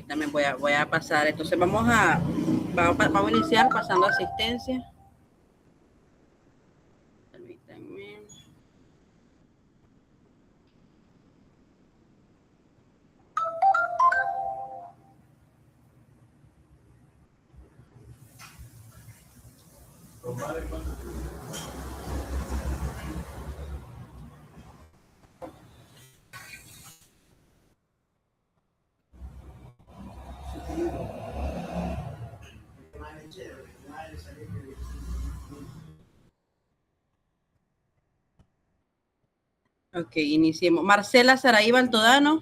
También voy a pasar. Entonces vamos a iniciar pasando asistencia. Permítanme. Ok, iniciemos. Marcela Saraí Baltodano.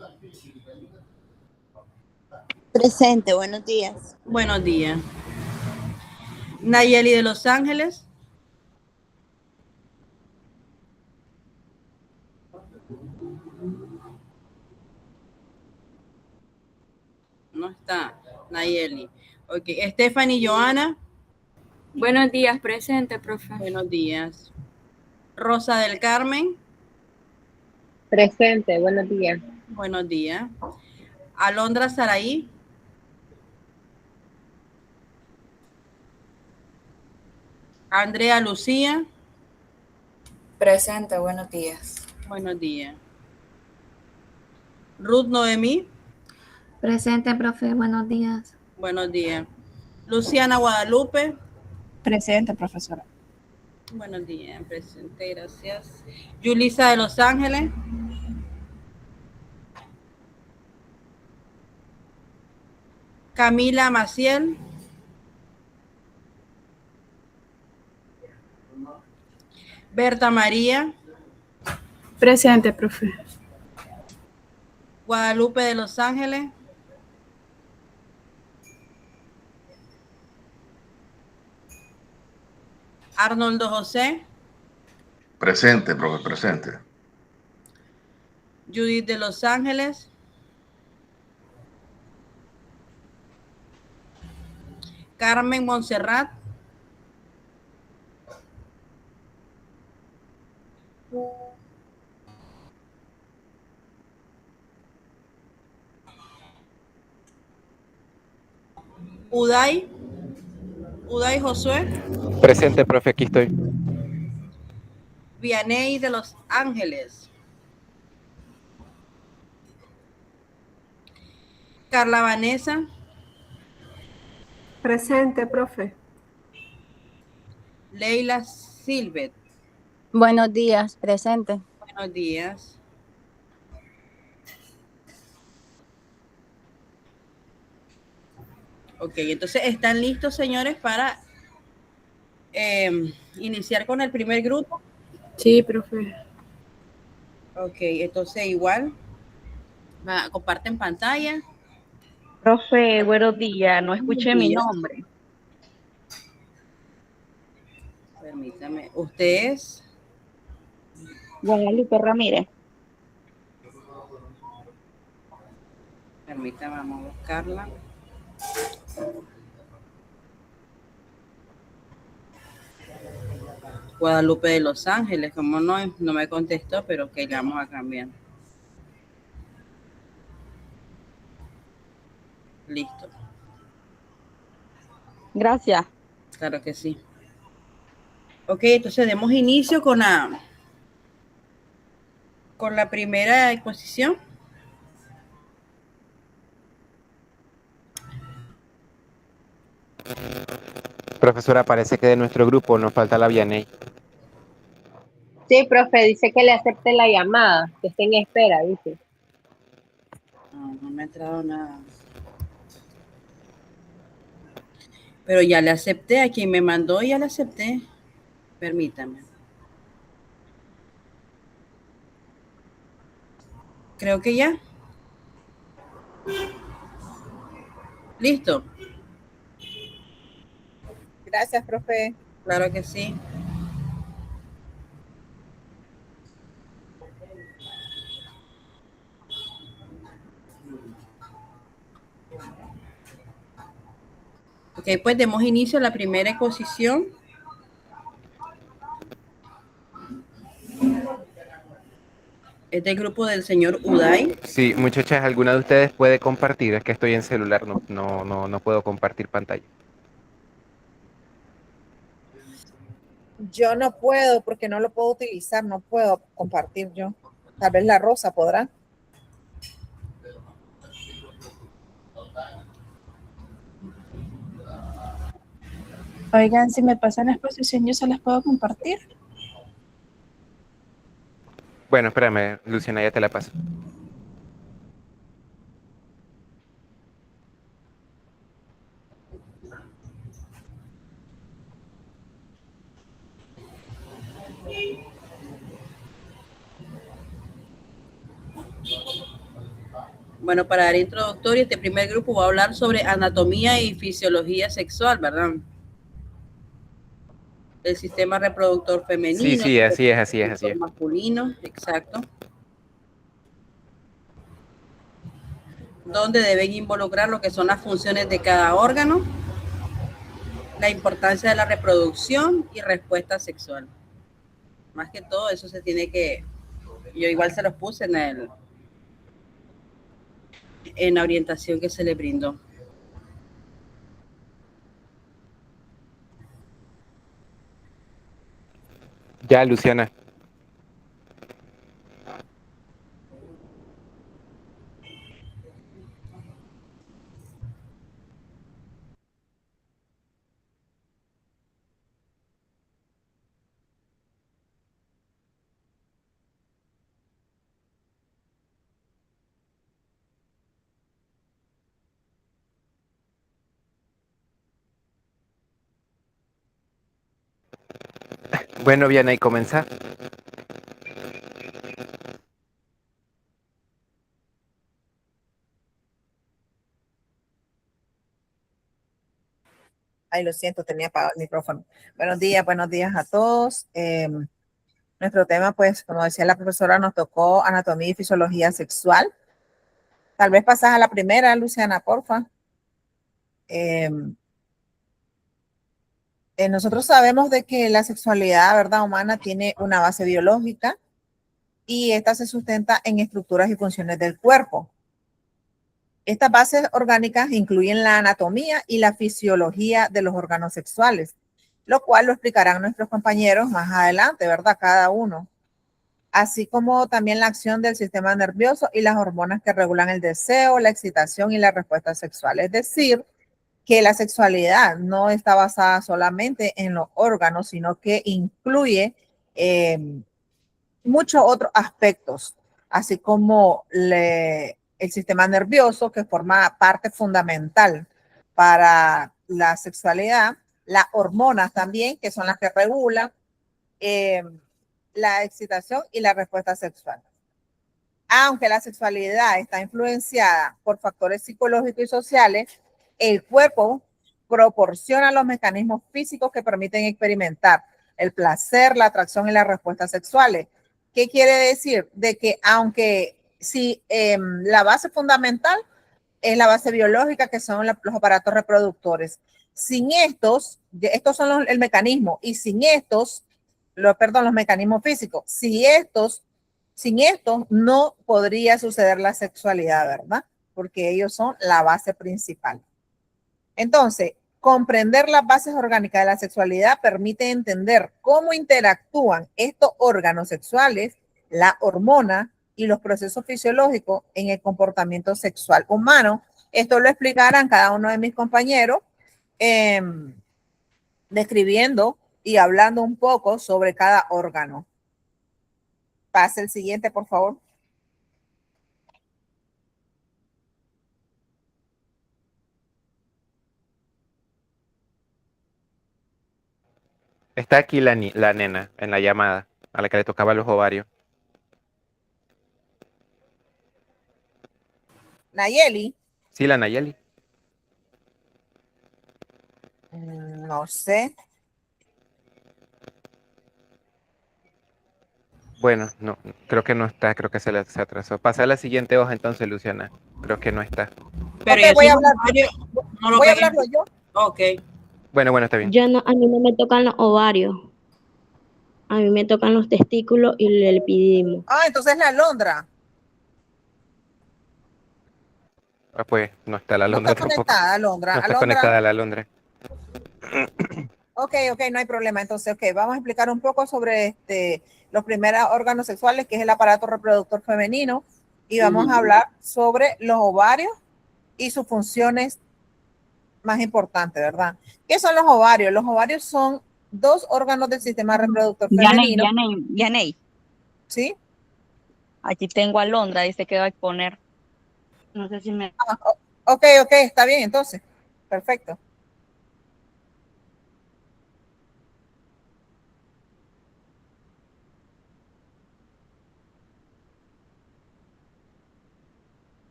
Presente, buenos días. Buenos días. Nayeli de Los Ángeles. No está Nayeli. Ok, Stephanie Joana. Buenos días, presente, profe. Buenos días. Rosa del Carmen. Presente, buenos días. Buenos días. Alondra Saraí. Andrea Lucía. Presente, buenos días. Buenos días. Ruth Noemí. Presente, profe, buenos días. Buenos días. Luciana Guadalupe. Presente, profesora. Buenos días, presente, gracias. Yulisa de Los Ángeles. Camila Maciel. Berta María. Presente, profe. Guadalupe de Los Ángeles. Arnoldo José. Presente, profe, presente. Judith de Los Ángeles. Carmen Montserrat. Uday Josué. Presente, profe, aquí estoy. Vianey de Los Ángeles. Carla Vanessa. Presente, profe. Leila Silvet. Buenos días, presente. Buenos días. Ok, entonces están listos, señores, para iniciar con el primer grupo. Sí, profe. Ok, entonces igual comparten pantalla. Profe, buenos días. No escuché mi nombre. Permítame. ¿Ustedes? Guadalupe Ramírez. Permítame, vamos a buscarla. Guadalupe de Los Ángeles, como no me contestó, pero ok, le vamos a cambiar. Listo. Gracias. Claro que sí. Ok, entonces demos inicio con la primera exposición. Profesora, parece que de nuestro grupo nos falta la Vianey. Sí, profe, dice que le acepte la llamada, que esté en espera, dice. No me ha entrado nada. Pero ya le acepté, a quien me mandó ya le acepté. Permítame. Creo que ya. ¿Listo? Gracias, profe. Claro que sí. Ok, pues demos inicio a la primera exposición. Es del grupo del señor Uday. Sí, muchachas, ¿alguna de ustedes puede compartir? Es que estoy en celular, no puedo compartir pantalla. Yo no puedo porque no lo puedo utilizar, no puedo compartir yo. Tal vez la Rosa podrá. Oigan, si me pasan la exposición, yo se las puedo compartir. Bueno, espérame, Luciana, ya te la paso. Bueno, para dar introductorio, este primer grupo va a hablar sobre anatomía y fisiología sexual, ¿verdad? El sistema reproductor femenino. Sí, así es. Masculino, exacto. Donde deben involucrar lo que son las funciones de cada órgano, la importancia de la reproducción y respuesta sexual. Más que todo, eso se tiene que... Yo igual se los puse en la orientación que se le brindó. Ya, Luciana. Bueno, bien, ahí comenzar. Ay, lo siento, tenía apagado el micrófono. Buenos días a todos. Nuestro tema, pues, como decía la profesora, nos tocó anatomía y fisiología sexual. Tal vez pasas a la primera, Luciana, porfa. Nosotros sabemos de que la sexualidad, ¿verdad?, humana tiene una base biológica y esta se sustenta en estructuras y funciones del cuerpo. Estas bases orgánicas incluyen la anatomía y la fisiología de los órganos sexuales, lo cual lo explicarán nuestros compañeros más adelante, ¿verdad? Cada uno. Así como también la acción del sistema nervioso y las hormonas que regulan el deseo, la excitación y la respuesta sexual. Es decir, que la sexualidad no está basada solamente en los órganos, sino que incluye muchos otros aspectos, así como el sistema nervioso, que forma parte fundamental para la sexualidad, las hormonas también, que son las que regulan la excitación y la respuesta sexual. Aunque la sexualidad está influenciada por factores psicológicos y sociales, el cuerpo proporciona los mecanismos físicos que permiten experimentar el placer, la atracción y las respuestas sexuales. ¿Qué quiere decir? De que aunque si la base fundamental es la base biológica, que son los aparatos reproductores, sin estos son el mecanismo, y sin estos, los mecanismos físicos, sin estos no podría suceder la sexualidad, ¿verdad? Porque ellos son la base principal. Entonces, comprender las bases orgánicas de la sexualidad permite entender cómo interactúan estos órganos sexuales, la hormona y los procesos fisiológicos en el comportamiento sexual humano. Esto lo explicarán cada uno de mis compañeros, describiendo y hablando un poco sobre cada órgano. Pase el siguiente, por favor. Está aquí la nena en la llamada, a la que le tocaba los ovarios. Nayeli. Sí, la Nayeli. No sé. Bueno, no, creo que no está, creo que se atrasó. Pasa a la siguiente hoja entonces, Luciana. Creo que no está. Pero Okay, voy a hablarlo yo. Ok. Bueno, está bien. Yo no, a mí no me tocan los ovarios. A mí me tocan los testículos y el epididimo. Ah, entonces la alondra. Ah, pues no está la No alondra está tampoco. conectada, alondra. No está Alondra. conectada a la alondra. Ok, no hay problema. Entonces, vamos a explicar un poco sobre los primeros órganos sexuales, que es el aparato reproductor femenino, y vamos a hablar sobre los ovarios y sus funciones más importantes, ¿verdad? ¿Qué son los ovarios? Los ovarios son dos órganos del sistema reproductor femenino. Yanei, ¿Sí? aquí tengo a Londra, dice que va a exponer. No sé si me... Ok, está bien, entonces. Perfecto.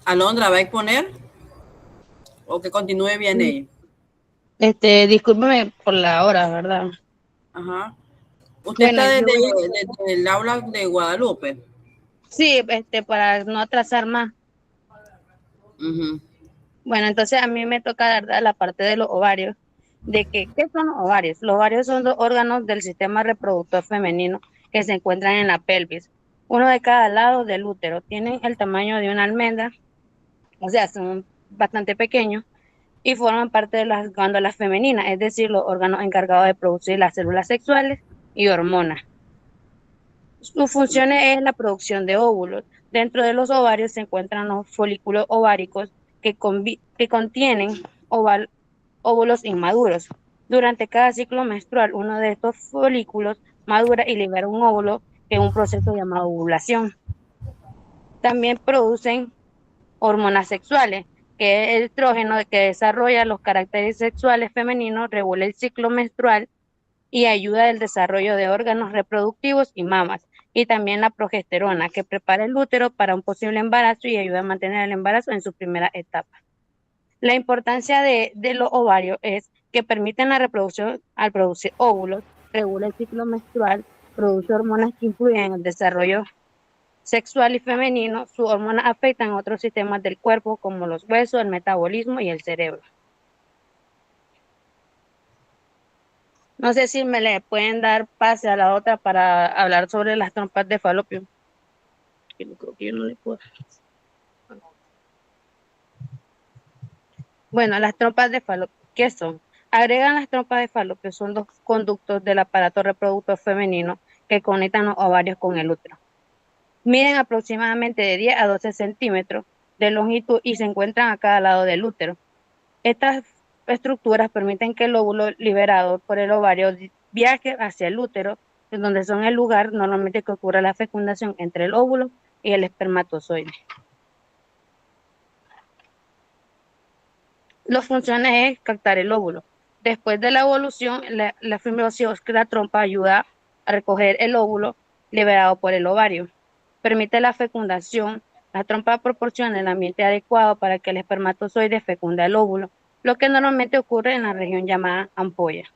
Alondra, ¿va a exponer o que continúe bien ella? Discúlpeme por la hora, ¿verdad? Ajá. ¿Usted Bueno, está yo desde el aula de Guadalupe? sí, para no atrasar más. Ujú. Bueno, entonces a mí me toca dar la parte de los ovarios. ¿Qué son los ovarios? Los ovarios son dos órganos del sistema reproductor femenino que se encuentran en la pelvis, uno de cada lado del útero. Tienen el tamaño de una almendra, o sea, son bastante pequeños y forman parte de las glándulas femeninas, es decir, los órganos encargados de producir las células sexuales y hormonas. Su función es la producción de óvulos. Dentro de los ovarios se encuentran los folículos ováricos que contienen óvulos inmaduros. Durante cada ciclo menstrual, uno de estos folículos madura y libera un óvulo en un proceso llamado ovulación. También producen hormonas sexuales, que es el estrógeno que desarrolla los caracteres sexuales femeninos, regula el ciclo menstrual y ayuda al desarrollo de órganos reproductivos y mamas. Y también la progesterona, que prepara el útero para un posible embarazo y ayuda a mantener el embarazo en su primera etapa. La importancia de los ovarios es que permiten la reproducción al producir óvulos, regula el ciclo menstrual, produce hormonas que influyen en el desarrollo sexual y femenino. Sus hormonas afectan otros sistemas del cuerpo como los huesos, el metabolismo y el cerebro. No sé si me le pueden dar pase a la otra para hablar sobre las trompas de falopio. Creo que yo no le puedo. Bueno, las trompas de falopio, ¿qué son? Agregan las trompas de falopio, son dos conductos del aparato reproductor femenino que conectan los ovarios con el útero. Miden aproximadamente de 10 a 12 centímetros de longitud y se encuentran a cada lado del útero. Estas estructuras permiten que el óvulo liberado por el ovario viaje hacia el útero, en donde son el lugar normalmente que ocurre la fecundación entre el óvulo y el espermatozoide. Las funciones es captar el óvulo. Después de la evolución, la fibrosis de la trompa ayuda a recoger el óvulo liberado por el ovario. Permite la fecundación. La trompa proporciona el ambiente adecuado para que el espermatozoide fecunde el óvulo, lo que normalmente ocurre en la región llamada ampolla.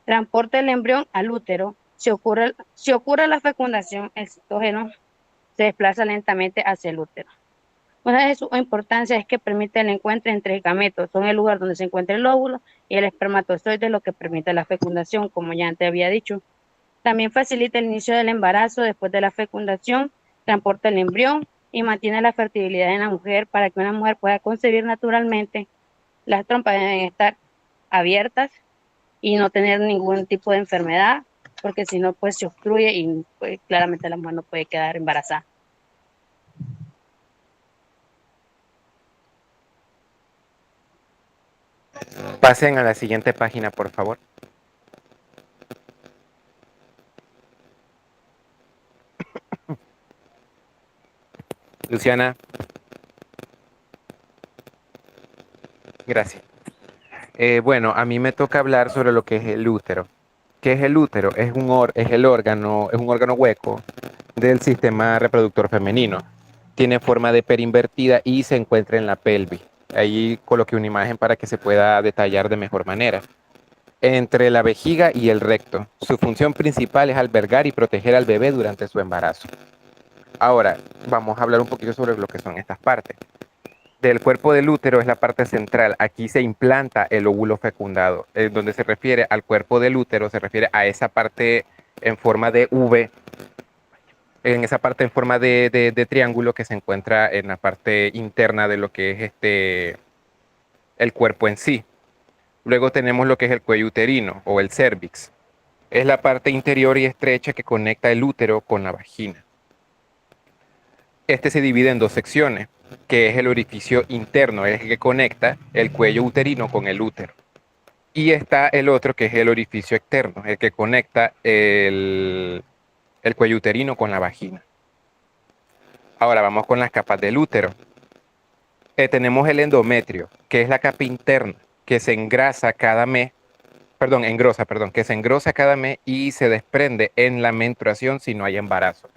Transporta el embrión al útero. Si ocurre la fecundación, el citógeno se desplaza lentamente hacia el útero. Una de sus importancias es que permite el encuentro entre gametos, son el lugar donde se encuentra el óvulo y el espermatozoide, lo que permite la fecundación, como ya antes había dicho. También facilita el inicio del embarazo después de la fecundación, transporta el embrión y mantiene la fertilidad en la mujer para que una mujer pueda concebir naturalmente. Las trompas deben estar abiertas y no tener ningún tipo de enfermedad, porque si no, pues se obstruye y pues, claramente la mujer no puede quedar embarazada. Pasen a la siguiente página, por favor. Luciana. Gracias. Bueno, a mí me toca hablar sobre lo que es el útero. ¿Qué es el útero? Es un órgano hueco del sistema reproductor femenino. Tiene forma de perinvertida y se encuentra en la pelvis. Ahí coloqué una imagen para que se pueda detallar de mejor manera. Entre la vejiga y el recto. Su función principal es albergar y proteger al bebé durante su embarazo. Ahora, vamos a hablar un poquito sobre lo que son estas partes. del cuerpo del útero es la parte central. Aquí se implanta el óvulo fecundado. Donde se refiere al cuerpo del útero, se refiere a esa parte en forma de V, en esa parte en forma de triángulo que se encuentra en la parte interna de lo que es el cuerpo en sí. Luego tenemos lo que es el cuello uterino o el cervix. Es la parte interior y estrecha que conecta el útero con la vagina. Este se divide en dos secciones, que es el orificio interno, es el que conecta el cuello uterino con el útero. Y está el otro que es el orificio externo, el que conecta el cuello uterino con la vagina. Ahora vamos con las capas del útero. Tenemos el endometrio, que es la capa interna, que se engrosa cada mes y se desprende en la menstruación si no hay embarazo.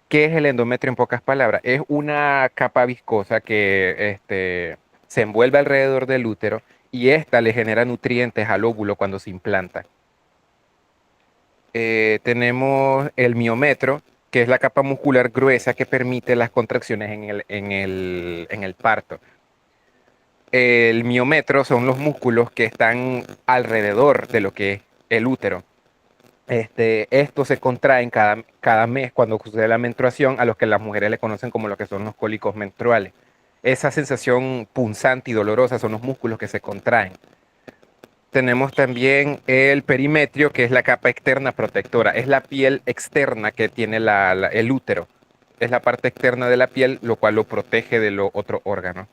¿Qué es el endometrio en pocas palabras? Es una capa viscosa que se envuelve alrededor del útero y esta le genera nutrientes al óvulo cuando se implanta. Tenemos el miometro, que es la capa muscular gruesa que permite las contracciones en el parto. El miometro son los músculos que están alrededor de lo que es el útero. Estos se contraen cada mes cuando sucede la menstruación, a los que las mujeres le conocen como lo que son los cólicos menstruales. Esa sensación punzante y dolorosa son los músculos que se contraen. Tenemos también el perimetrio, que es la capa externa protectora. Es la piel externa que tiene el útero. Es la parte externa de la piel, lo cual lo protege de los otros órganos.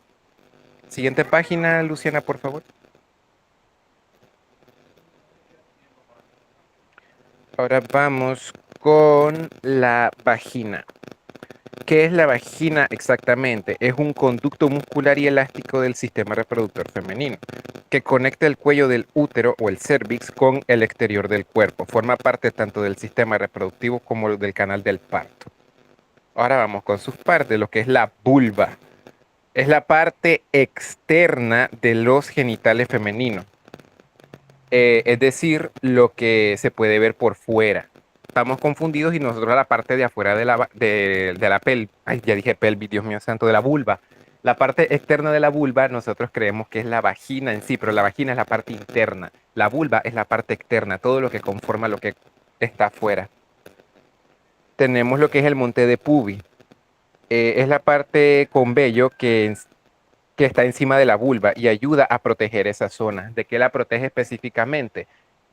Siguiente página, Luciana, por favor. Ahora vamos con la vagina. ¿Qué es la vagina exactamente? Es un conducto muscular y elástico del sistema reproductor femenino que conecta el cuello del útero o el cervix con el exterior del cuerpo. Forma parte tanto del sistema reproductivo como del canal del parto. Ahora vamos con sus partes, lo que es la vulva. Es la parte externa de los genitales femeninos. Es decir, lo que se puede ver por fuera. Estamos confundidos y nosotros la parte de afuera de la pelvis, ay, ya dije pelvis, Dios mío santo, de la vulva. La parte externa de la vulva nosotros creemos que es la vagina en sí, pero la vagina es la parte interna. La vulva es la parte externa, todo lo que conforma lo que está afuera. Tenemos lo que es el monte de pubis. Es la parte con vello que está encima de la vulva y ayuda a proteger esa zona. ¿De qué la protege específicamente?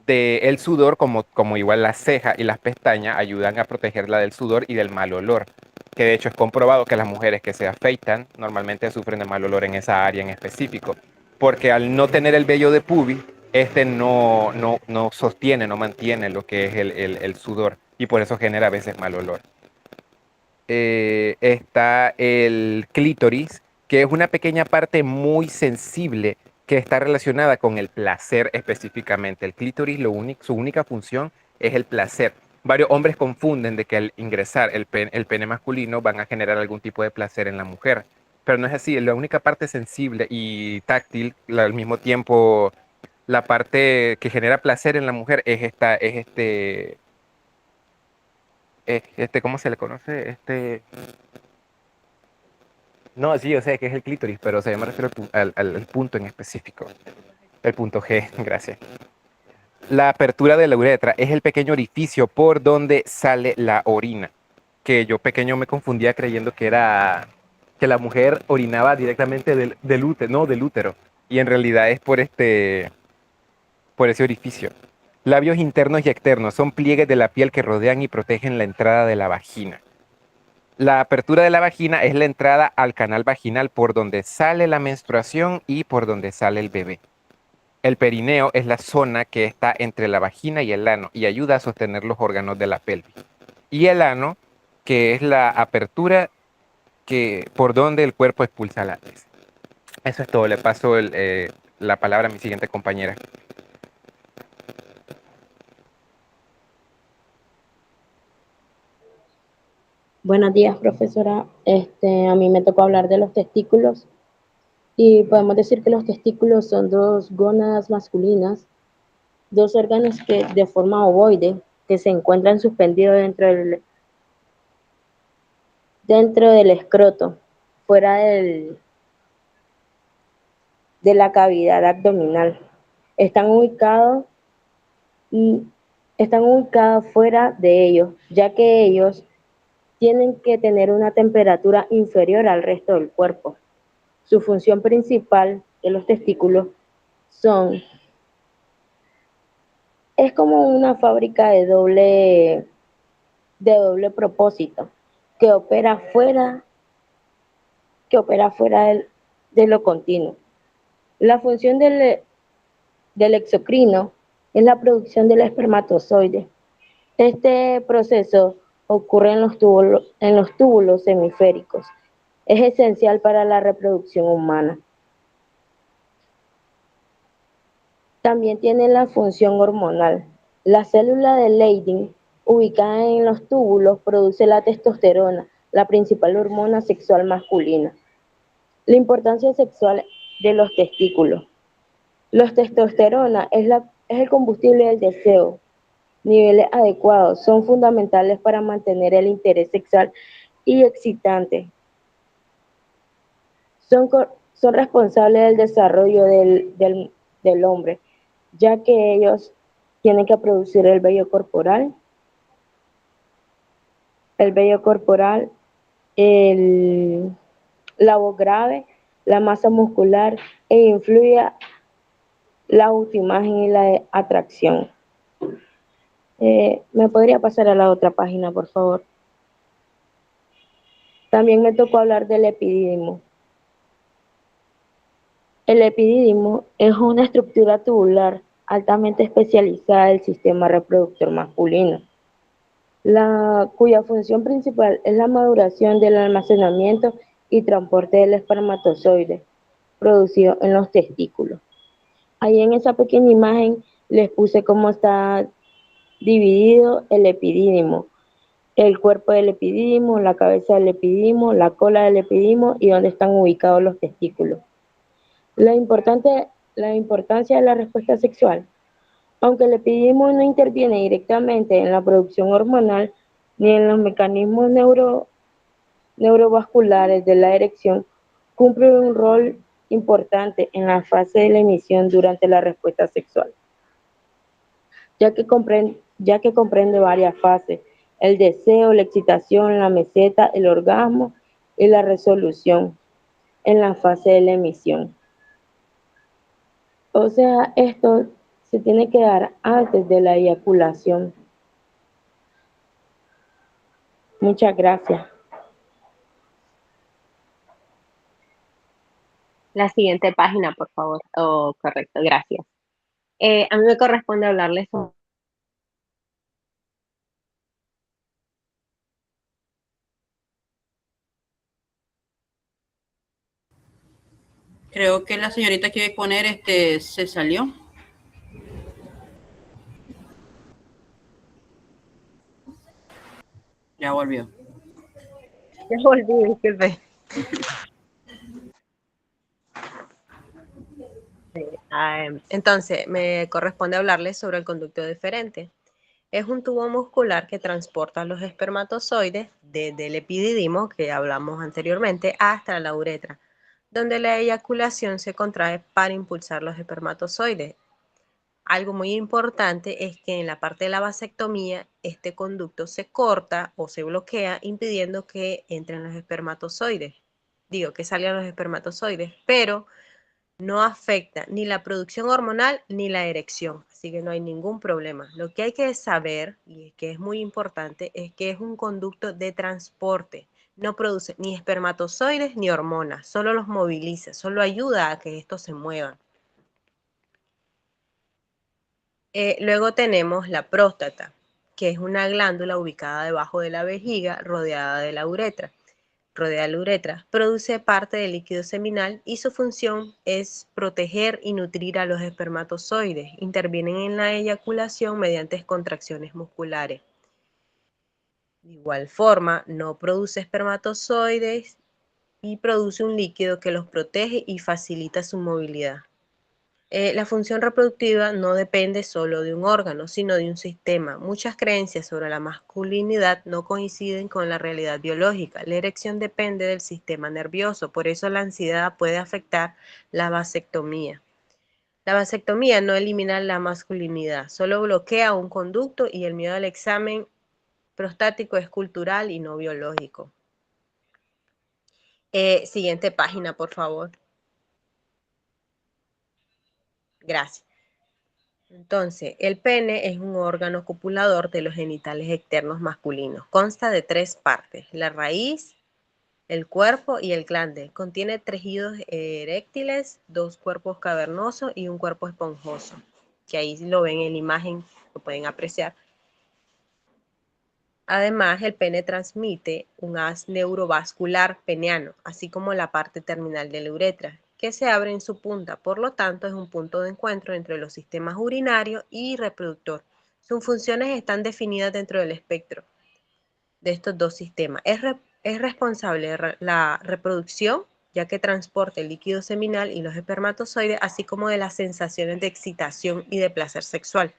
Del sudor, como igual las cejas y las pestañas ayudan a protegerla del sudor y del mal olor. Que de hecho es comprobado que las mujeres que se afeitan normalmente sufren de mal olor en esa área en específico. Porque al no tener el vello de pubis, no sostiene, no mantiene lo que es el sudor y por eso genera a veces mal olor. Está el clítoris, que es una pequeña parte muy sensible que está relacionada con el placer específicamente. El clítoris, su única función es el placer. Varios hombres confunden de que al ingresar el pene masculino van a generar algún tipo de placer en la mujer, pero no es así. La única parte sensible y táctil, al mismo tiempo, la parte que genera placer en la mujer es ¿cómo se le conoce? No, sí, yo sé que es el clítoris, pero o sea, yo me refiero al punto en específico. El punto G, gracias. La apertura de la uretra es el pequeño orificio por donde sale la orina. Que yo pequeño me confundía creyendo que la mujer orinaba directamente del útero. Y en realidad es por ese orificio. Labios internos y externos son pliegues de la piel que rodean y protegen la entrada de la vagina. La apertura de la vagina es la entrada al canal vaginal por donde sale la menstruación y por donde sale el bebé. El perineo es la zona que está entre la vagina y el ano y ayuda a sostener los órganos de la pelvis. Y el ano, que es la apertura por donde el cuerpo expulsa la heces. Eso es todo. Le paso la palabra a mi siguiente compañera. Buenos días, profesora. A mí me tocó hablar de los testículos y podemos decir que los testículos son dos gónadas masculinas, dos órganos de forma ovoide que se encuentran suspendidos dentro del escroto, fuera del de la cavidad abdominal. Están ubicados fuera de ellos, ya que ellos tienen que tener una temperatura inferior al resto del cuerpo. Su función principal de los testículos es como una fábrica de doble propósito que opera fuera de lo continuo. La función del exocrino es la producción del espermatozoide. Este proceso ocurre en los túbulos hemisféricos. Es esencial para la reproducción humana. También tiene la función hormonal. La célula de Leydig, ubicada en los túbulos, produce la testosterona, la principal hormona sexual masculina. La importancia sexual de los testículos. La testosterona es el combustible del deseo. Niveles adecuados son fundamentales para mantener el interés sexual y excitante. Son responsables del desarrollo del hombre, ya que ellos tienen que producir el vello corporal, la voz grave, la masa muscular e influye la autoimagen y la atracción. ¿Me podría pasar a la otra página, por favor? También me tocó hablar del epidídimo. El epidídimo es una estructura tubular altamente especializada del sistema reproductor masculino, cuya función principal es la maduración del almacenamiento y transporte del espermatozoide producido en los testículos. Ahí en esa pequeña imagen les puse cómo está dividido el epidídimo, el cuerpo del epidídimo, la cabeza del epidídimo, la cola del epidídimo y dónde están ubicados los testículos. La importancia de la respuesta sexual. Aunque el epidídimo no interviene directamente en la producción hormonal ni en los mecanismos neurovasculares de la erección, cumple un rol importante en la fase de la emisión durante la respuesta sexual, ya que comprende varias fases: el deseo, la excitación, la meseta, el orgasmo y la resolución en la fase de la emisión. O sea, esto se tiene que dar antes de la eyaculación. Muchas gracias. La siguiente página, por favor. Oh, correcto, gracias. A mí me corresponde hablarles sobre... Creo que la señorita que iba a poner se salió. Ya volvió. Ya volví, disculpe. Entonces, me corresponde hablarles sobre el conducto deferente. Es un tubo muscular que transporta los espermatozoides desde el epidídimo, que hablamos anteriormente, hasta la uretra, donde la eyaculación se contrae para impulsar los espermatozoides. Algo muy importante es que en la parte de la vasectomía, este conducto se corta o se bloquea, impidiendo que entren los espermatozoides. Digo, que salgan los espermatozoides, pero no afecta ni la producción hormonal ni la erección, así que no hay ningún problema. Lo que hay que saber, y que es muy importante, es que es un conducto de transporte. No produce ni espermatozoides ni hormonas, solo los moviliza, solo ayuda a que estos se muevan. Luego tenemos la próstata, que es una glándula ubicada debajo de la vejiga, rodeada de la uretra. Rodea la uretra, produce parte del líquido seminal y su función es proteger y nutrir a los espermatozoides. Intervienen en la eyaculación mediante contracciones musculares. De igual forma, no produce espermatozoides y produce un líquido que los protege y facilita su movilidad. La función reproductiva no depende solo de un órgano, sino de un sistema. Muchas creencias sobre la masculinidad no coinciden con la realidad biológica. La erección depende del sistema nervioso, por eso la ansiedad puede afectar la vasectomía. La vasectomía no elimina la masculinidad, solo bloquea un conducto y el miedo al examen prostático es cultural y no biológico. Siguiente página, por favor. Gracias. Entonces, el pene es un órgano copulador de los genitales externos masculinos. Consta de 3 partes, la raíz, el cuerpo y el glande. Contiene tejidos eréctiles, 2 cuerpos cavernosos y un cuerpo esponjoso, que ahí lo ven en la imagen, lo pueden apreciar. Además, el pene transmite un haz neurovascular peneano, así como la parte terminal de la uretra, que se abre en su punta. Por lo tanto, es un punto de encuentro entre los sistemas urinario y reproductor. Sus funciones están definidas dentro del espectro de estos dos sistemas. Es responsable de la reproducción, ya que transporta el líquido seminal y los espermatozoides, así como de las sensaciones de excitación y de placer sexual.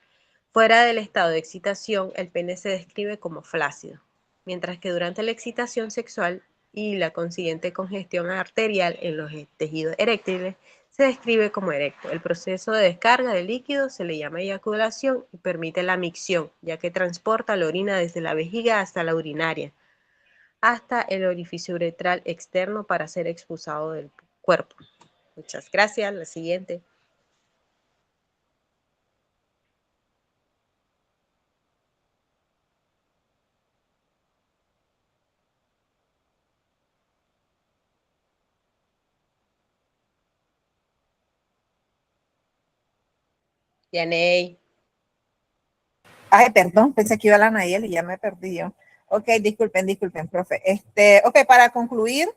Fuera del estado de excitación, el pene se describe como flácido, mientras que durante la excitación sexual y la consiguiente congestión arterial en los tejidos eréctiles, se describe como erecto. El proceso de descarga del líquido se le llama eyaculación y permite la micción, ya que transporta la orina desde la vejiga hasta la urinaria, hasta el orificio uretral externo para ser expulsado del cuerpo. Muchas gracias. La siguiente. Yaney. Ay, perdón, pensé que iba la Nayel y ya me perdí yo. Ok, disculpen, profe. Ok, para concluir,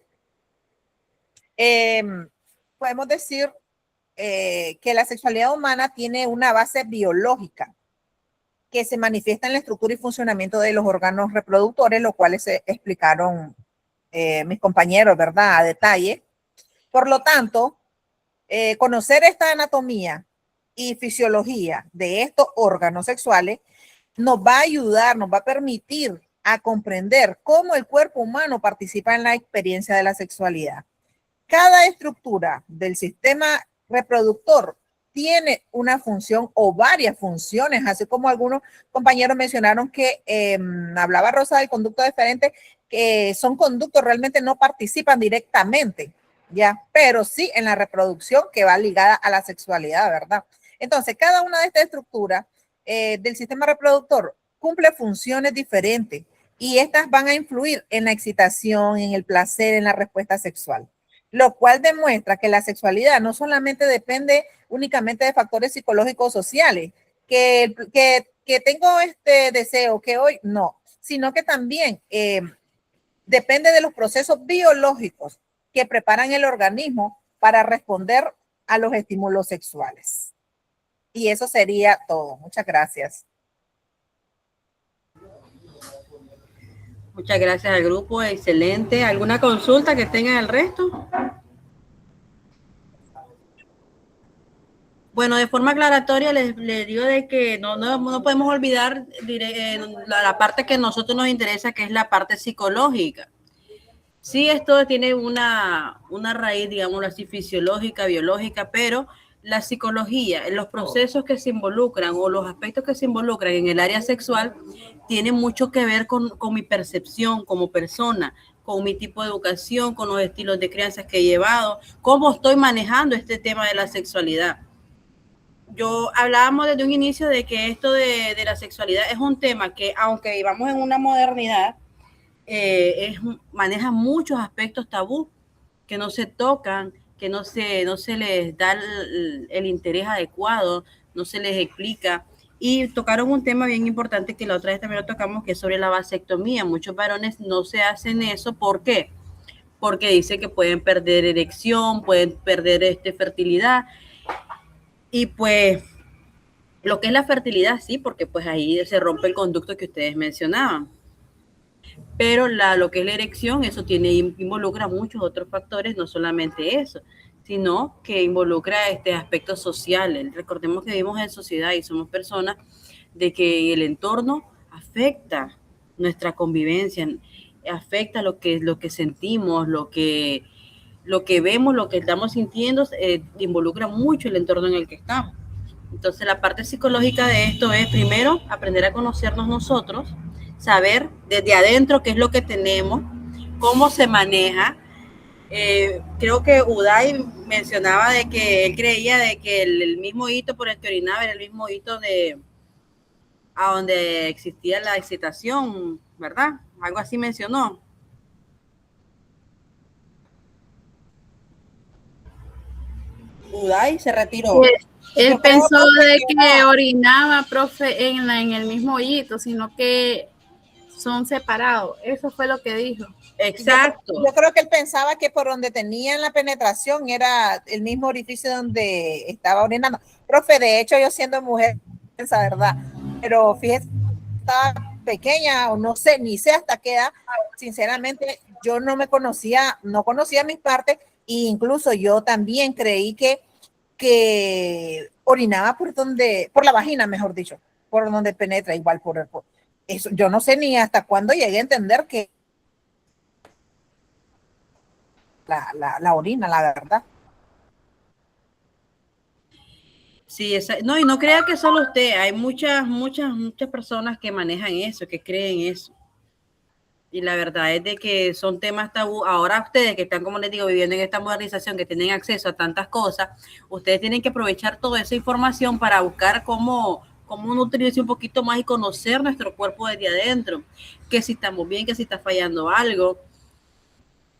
podemos decir que la sexualidad humana tiene una base biológica que se manifiesta en la estructura y funcionamiento de los órganos reproductores, los cuales se explicaron mis compañeros, ¿verdad? A detalle. Por lo tanto, conocer esta anatomía y fisiología de estos órganos sexuales nos va a ayudar, nos va a permitir a comprender cómo el cuerpo humano participa en la experiencia de la sexualidad. Cada estructura del sistema reproductor tiene una función o varias funciones, así como algunos compañeros mencionaron que hablaba Rosa del conducto deferente, que son conductos realmente no participan directamente, ya, pero sí en la reproducción que va ligada a la sexualidad, ¿verdad? Entonces, cada una de estas estructuras del sistema reproductor cumple funciones diferentes y estas van a influir en la excitación, en el placer, en la respuesta sexual, lo cual demuestra que la sexualidad no solamente depende únicamente de factores psicológicos sociales, que tengo este deseo, que hoy no, sino que también depende de los procesos biológicos que preparan el organismo para responder a los estímulos sexuales. Y eso sería todo. Muchas gracias. Muchas gracias al grupo, excelente. ¿Alguna consulta que tengan el resto? Bueno, de forma aclaratoria les digo de que no podemos olvidar la parte que a nosotros nos interesa, que es la parte psicológica. Sí, esto tiene una raíz, digámoslo así, fisiológica, biológica, pero la psicología, los procesos que se involucran o los aspectos que se involucran en el área sexual tienen mucho que ver con mi percepción como persona, con mi tipo de educación, con los estilos de crianza que he llevado, cómo estoy manejando este tema de la sexualidad. Hablábamos desde un inicio de que esto de la sexualidad es un tema que, aunque vivamos en una modernidad, maneja muchos aspectos tabú que no se tocan, que no se les da el interés adecuado, no se les explica. Y tocaron un tema bien importante que la otra vez también lo tocamos, que es sobre la vasectomía. Muchos varones no se hacen eso. ¿Por qué? Porque dice que pueden perder erección, pueden perder fertilidad. Y pues lo que es la fertilidad, sí, porque pues ahí se rompe el conducto que ustedes mencionaban. Pero lo que es la erección, eso involucra muchos otros factores, no solamente eso, sino que involucra aspectos sociales. Recordemos que vivimos en sociedad y somos personas de que el entorno afecta nuestra convivencia, afecta lo que sentimos, lo que vemos, lo que estamos sintiendo, involucra mucho el entorno en el que estamos. Entonces, la parte psicológica de esto es, primero, aprender a conocernos nosotros, saber desde adentro qué es lo que tenemos, cómo se maneja. Creo que Uday mencionaba de que él creía de que el mismo hito por el que orinaba era el mismo hito a donde existía la excitación, ¿verdad? Algo así mencionó. Uday se retiró. Él pensó de que orinaba, profe, en el mismo hoyito, sino que son separados. Eso fue lo que dijo. Exacto. Yo creo que él pensaba que por donde tenían la penetración era el mismo orificio donde estaba orinando. Profe, de hecho, yo siendo mujer, esa verdad, pero fíjese, estaba pequeña o no sé, ni sé hasta qué edad, sinceramente, yo no conocía mis partes e incluso yo también creí que orinaba por la vagina, mejor dicho, por donde penetra, igual por eso. Yo no sé ni hasta cuándo llegué a entender que la orina, la verdad. Sí, no, y no crea que solo usted, hay muchas personas que manejan eso, que creen eso. Y la verdad es de que son temas tabú. Ahora ustedes que están, como les digo, viviendo en esta modernización, que tienen acceso a tantas cosas, ustedes tienen que aprovechar toda esa información para buscar cómo nutrirse un poquito más y conocer nuestro cuerpo desde adentro, que si estamos bien, que si está fallando algo.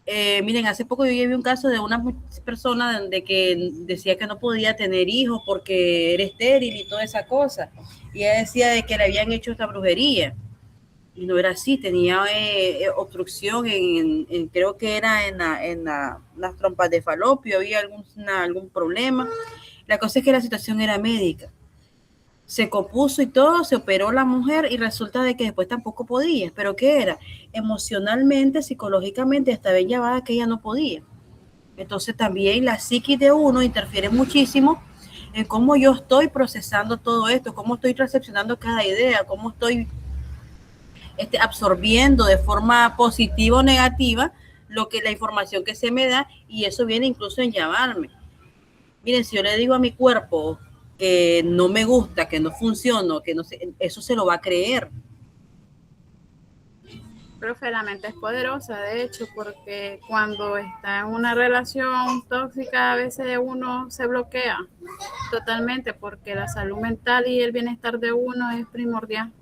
Miren, hace poco yo vi un caso de una persona de que decía que no podía tener hijos porque era estéril y toda esa cosa. Y ella decía de que le habían hecho esta brujería. Y no era así, tenía obstrucción creo que era en las trompas de falopio, había algún problema. La cosa es que la situación era médica. Se compuso y todo, se operó la mujer y resulta de que después tampoco podía. ¿Pero qué era? Emocionalmente, psicológicamente, hasta bien llevada que ella no podía. Entonces también la psiquis de uno interfiere muchísimo en cómo yo estoy procesando todo esto, cómo estoy recepcionando cada idea, cómo estoy absorbiendo de forma positiva o negativa la información que se me da, y eso viene incluso en llamarme. Miren, si yo le digo a mi cuerpo que no me gusta, que no funciona, que no sé, eso se lo va a creer. Profe, la mente es poderosa, de hecho, porque cuando está en una relación tóxica, a veces uno se bloquea totalmente, porque la salud mental y el bienestar de uno es primordial.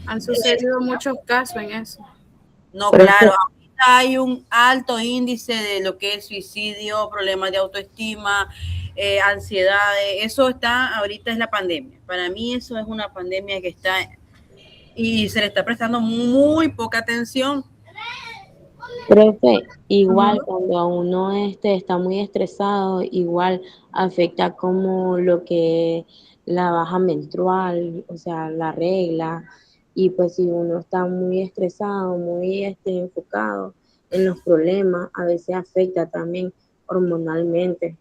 Han sucedido muchos casos en eso. No, claro, ahorita hay un alto índice de lo que es suicidio, problemas de autoestima, ansiedad, eso está, ahorita es la pandemia. Para mí eso es una pandemia que está y se le está prestando muy poca atención. Profe, igual cuando uno está muy estresado, igual afecta como lo que la baja menstrual, o sea, la regla, y pues si uno está muy estresado, muy enfocado en los problemas, a veces afecta también hormonalmente.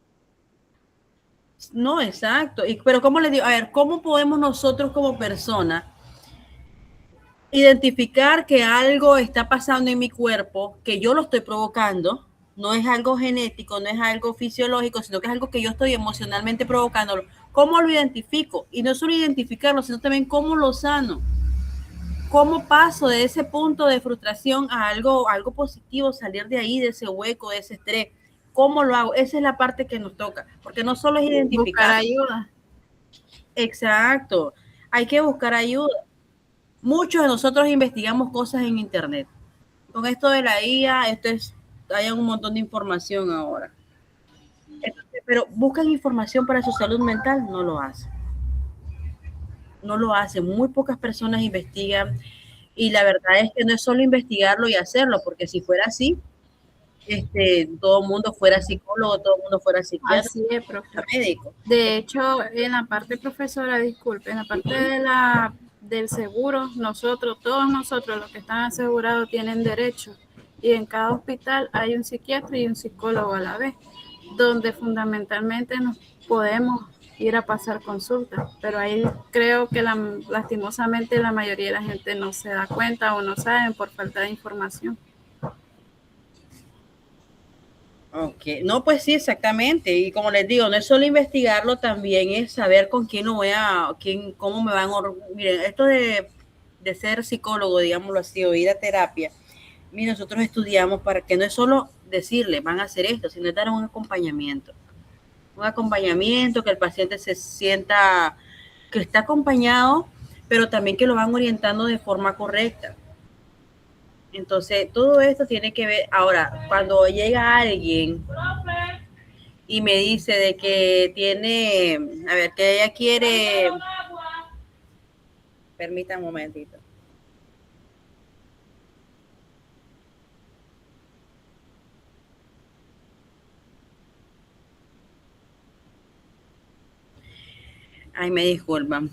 No, exacto. Pero ¿cómo le digo? A ver, ¿cómo podemos nosotros como personas identificar que algo está pasando en mi cuerpo, que yo lo estoy provocando? No es algo genético, no es algo fisiológico, sino que es algo que yo estoy emocionalmente provocándolo. ¿Cómo lo identifico? Y no solo identificarlo, sino también cómo lo sano. ¿Cómo paso de ese punto de frustración a algo positivo, salir de ahí, de ese hueco, de ese estrés? ¿Cómo lo hago? Esa es la parte que nos toca, porque no solo es identificar. Buscar ayuda. Exacto, hay que buscar ayuda. Muchos de nosotros investigamos cosas en internet. Con esto de la IA, hay un montón de información ahora. Entonces, pero buscan información para su salud mental, no lo hacen. No lo hacen, muy pocas personas investigan, y la verdad es que no es solo investigarlo y hacerlo, porque si fuera así, todo el mundo fuera psicólogo, todo el mundo fuera psiquiatra. Así es, profe. Médico. De hecho, en la parte, profesora, disculpe, en la parte del seguro, todos nosotros, los que están asegurados, tienen derecho, y en cada hospital hay un psiquiatra y un psicólogo a la vez. donde fundamentalmente nos podemos ir a pasar consultas, pero ahí creo que lastimosamente la mayoría de la gente no se da cuenta o no saben por falta de información. Ok, no, pues sí, exactamente. Y como les digo, no es solo investigarlo, también es saber con quién lo voy a, cómo me van a... Miren, esto de ser psicólogo, digámoslo así, o ir a terapia, miren, nosotros estudiamos para que no es solo decirle, van a hacer esto, sino es dar un acompañamiento. Un acompañamiento, que el paciente se sienta que está acompañado, pero también que lo van orientando de forma correcta. Entonces, todo esto tiene que ver. Ahora, cuando llega alguien y me dice de que tiene, a ver, que ella quiere, permítame un momentito. Ay, me disculpan.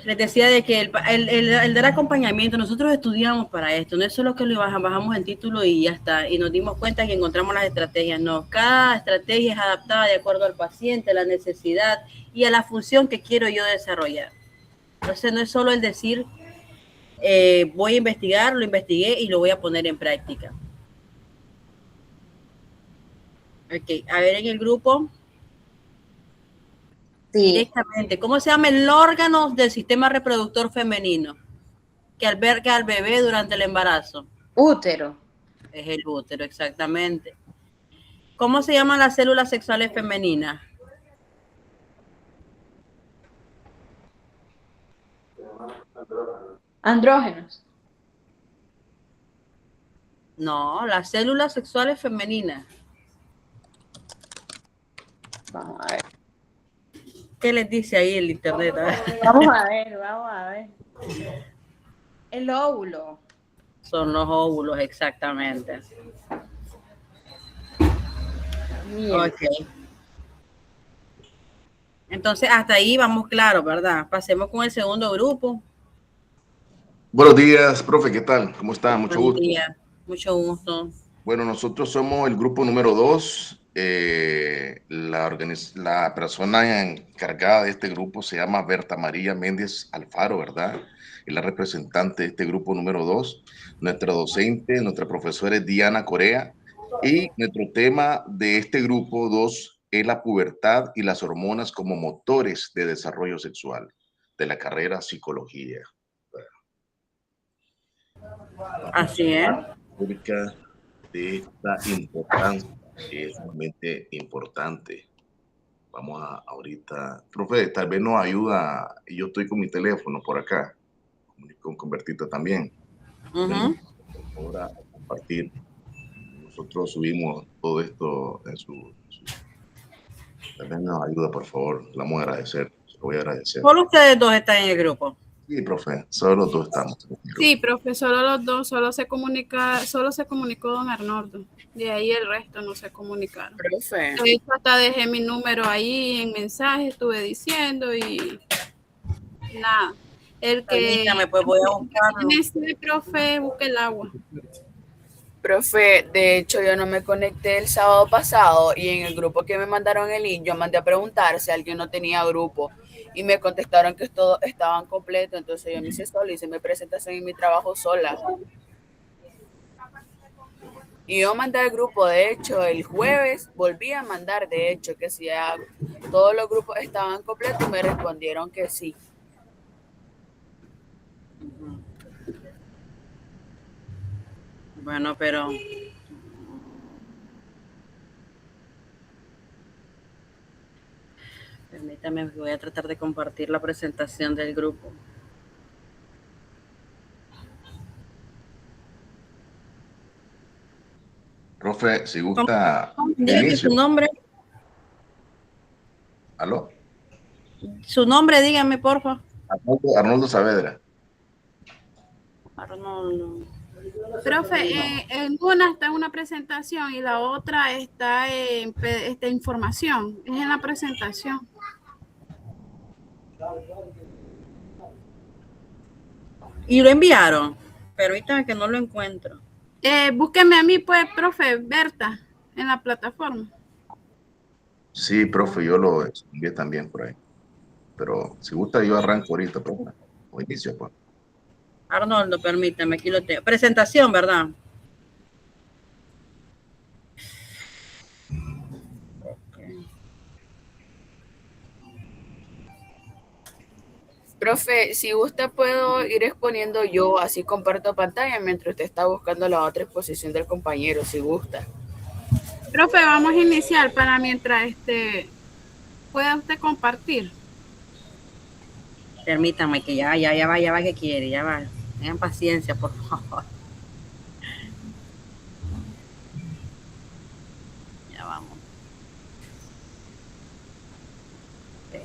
Les decía de que el dar acompañamiento, nosotros estudiamos para esto, no es solo que lo bajamos el título y ya está, y nos dimos cuenta que encontramos las estrategias, no, cada estrategia es adaptada de acuerdo al paciente, a la necesidad y a la función que quiero yo desarrollar. Entonces no es solo el decir, voy a investigar, lo investigué y lo voy a poner en práctica. Ok, a ver en el grupo. Sí. Directamente. ¿Cómo se llama el órgano del sistema reproductor femenino que alberga al bebé durante el embarazo? Útero. Es el útero, exactamente. ¿Cómo se llaman las células sexuales femeninas? Andrógenos. No, las células sexuales femeninas. Vamos a ver. ¿Qué les dice ahí el internet? Vamos a ver, vamos a ver. El óvulo. Son los óvulos, exactamente. Mierda. Ok. Entonces, hasta ahí vamos claro, ¿verdad? Pasemos con el segundo grupo. Buenos días, profe, ¿qué tal? ¿Cómo está? Mucho Buenos gusto. días, mucho gusto. Bueno, nosotros somos el grupo número 2. La persona encargada de este grupo se llama Berta María Méndez Alfaro, ¿verdad? Es la representante de este grupo número 2. Nuestra docente, nuestra profesora es Diana Corea. Y nuestro tema de este grupo 2 es la pubertad y las hormonas como motores de desarrollo sexual de la carrera psicología. Así es. Acerca de esta importancia, que es realmente importante. Vamos a ahorita, profe, tal vez nos ayuda, y yo estoy con mi teléfono por acá, con Bertita también. Ahora compartir. Nosotros subimos todo esto en su tal vez nos ayuda, por favor. Le vamos a agradecer, se lo voy a agradecer. Solo ustedes dos están en el grupo. Sí, profe, solo los dos estamos. Sí, profe, solo los dos, solo se comunicó don Arnoldo. De ahí el resto no se comunicaron. Profe. De hecho, hasta dejé mi número ahí en mensaje, estuve diciendo y nada. El que Permítame, pues voy a buscarlo. ese profe, busque el agua. Profe, de hecho yo no me conecté el sábado pasado y en el grupo que me mandaron el link yo mandé a preguntar si alguien no tenía grupo y me contestaron que todos estaban completos, entonces yo me hice sola, hice mi presentación y mi trabajo sola. Y yo mandé al grupo, de hecho, el jueves volví a mandar, de hecho, que si todos los grupos estaban completos y me respondieron que sí. Bueno, pero permítame, voy a tratar de compartir la presentación del grupo. Profe, si gusta. Dígame su nombre. ¿Aló? Su nombre, dígame, porfa. Arnoldo Saavedra. Arnoldo. Profe, en una está en una presentación y la otra está en información. Es en la presentación. ¿Y lo enviaron? Permítame que no lo encuentro. Búsqueme a mí, pues, profe, Berta, en la plataforma. Sí, profe, yo lo envié también por ahí. Pero si gusta, yo arranco ahorita, profe. O inicio, pues. Arnoldo, permítame, aquí lo tengo. Presentación, ¿verdad? Profe, si gusta puedo ir exponiendo yo, así comparto pantalla mientras usted está buscando la otra exposición del compañero, si gusta. Profe, vamos a iniciar para mientras pueda usted compartir. Permítame que ya va que quiere, ya va. Tengan paciencia, por favor. Ya vamos. Okay.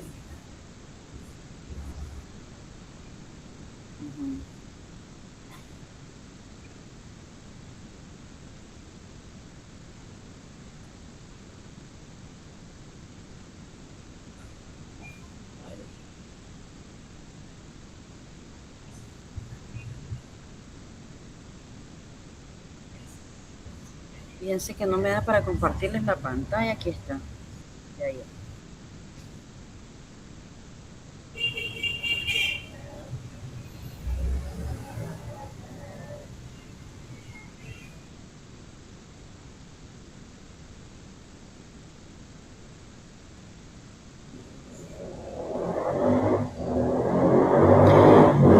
Fíjense que no me da para compartirles la pantalla. Aquí está. Ya.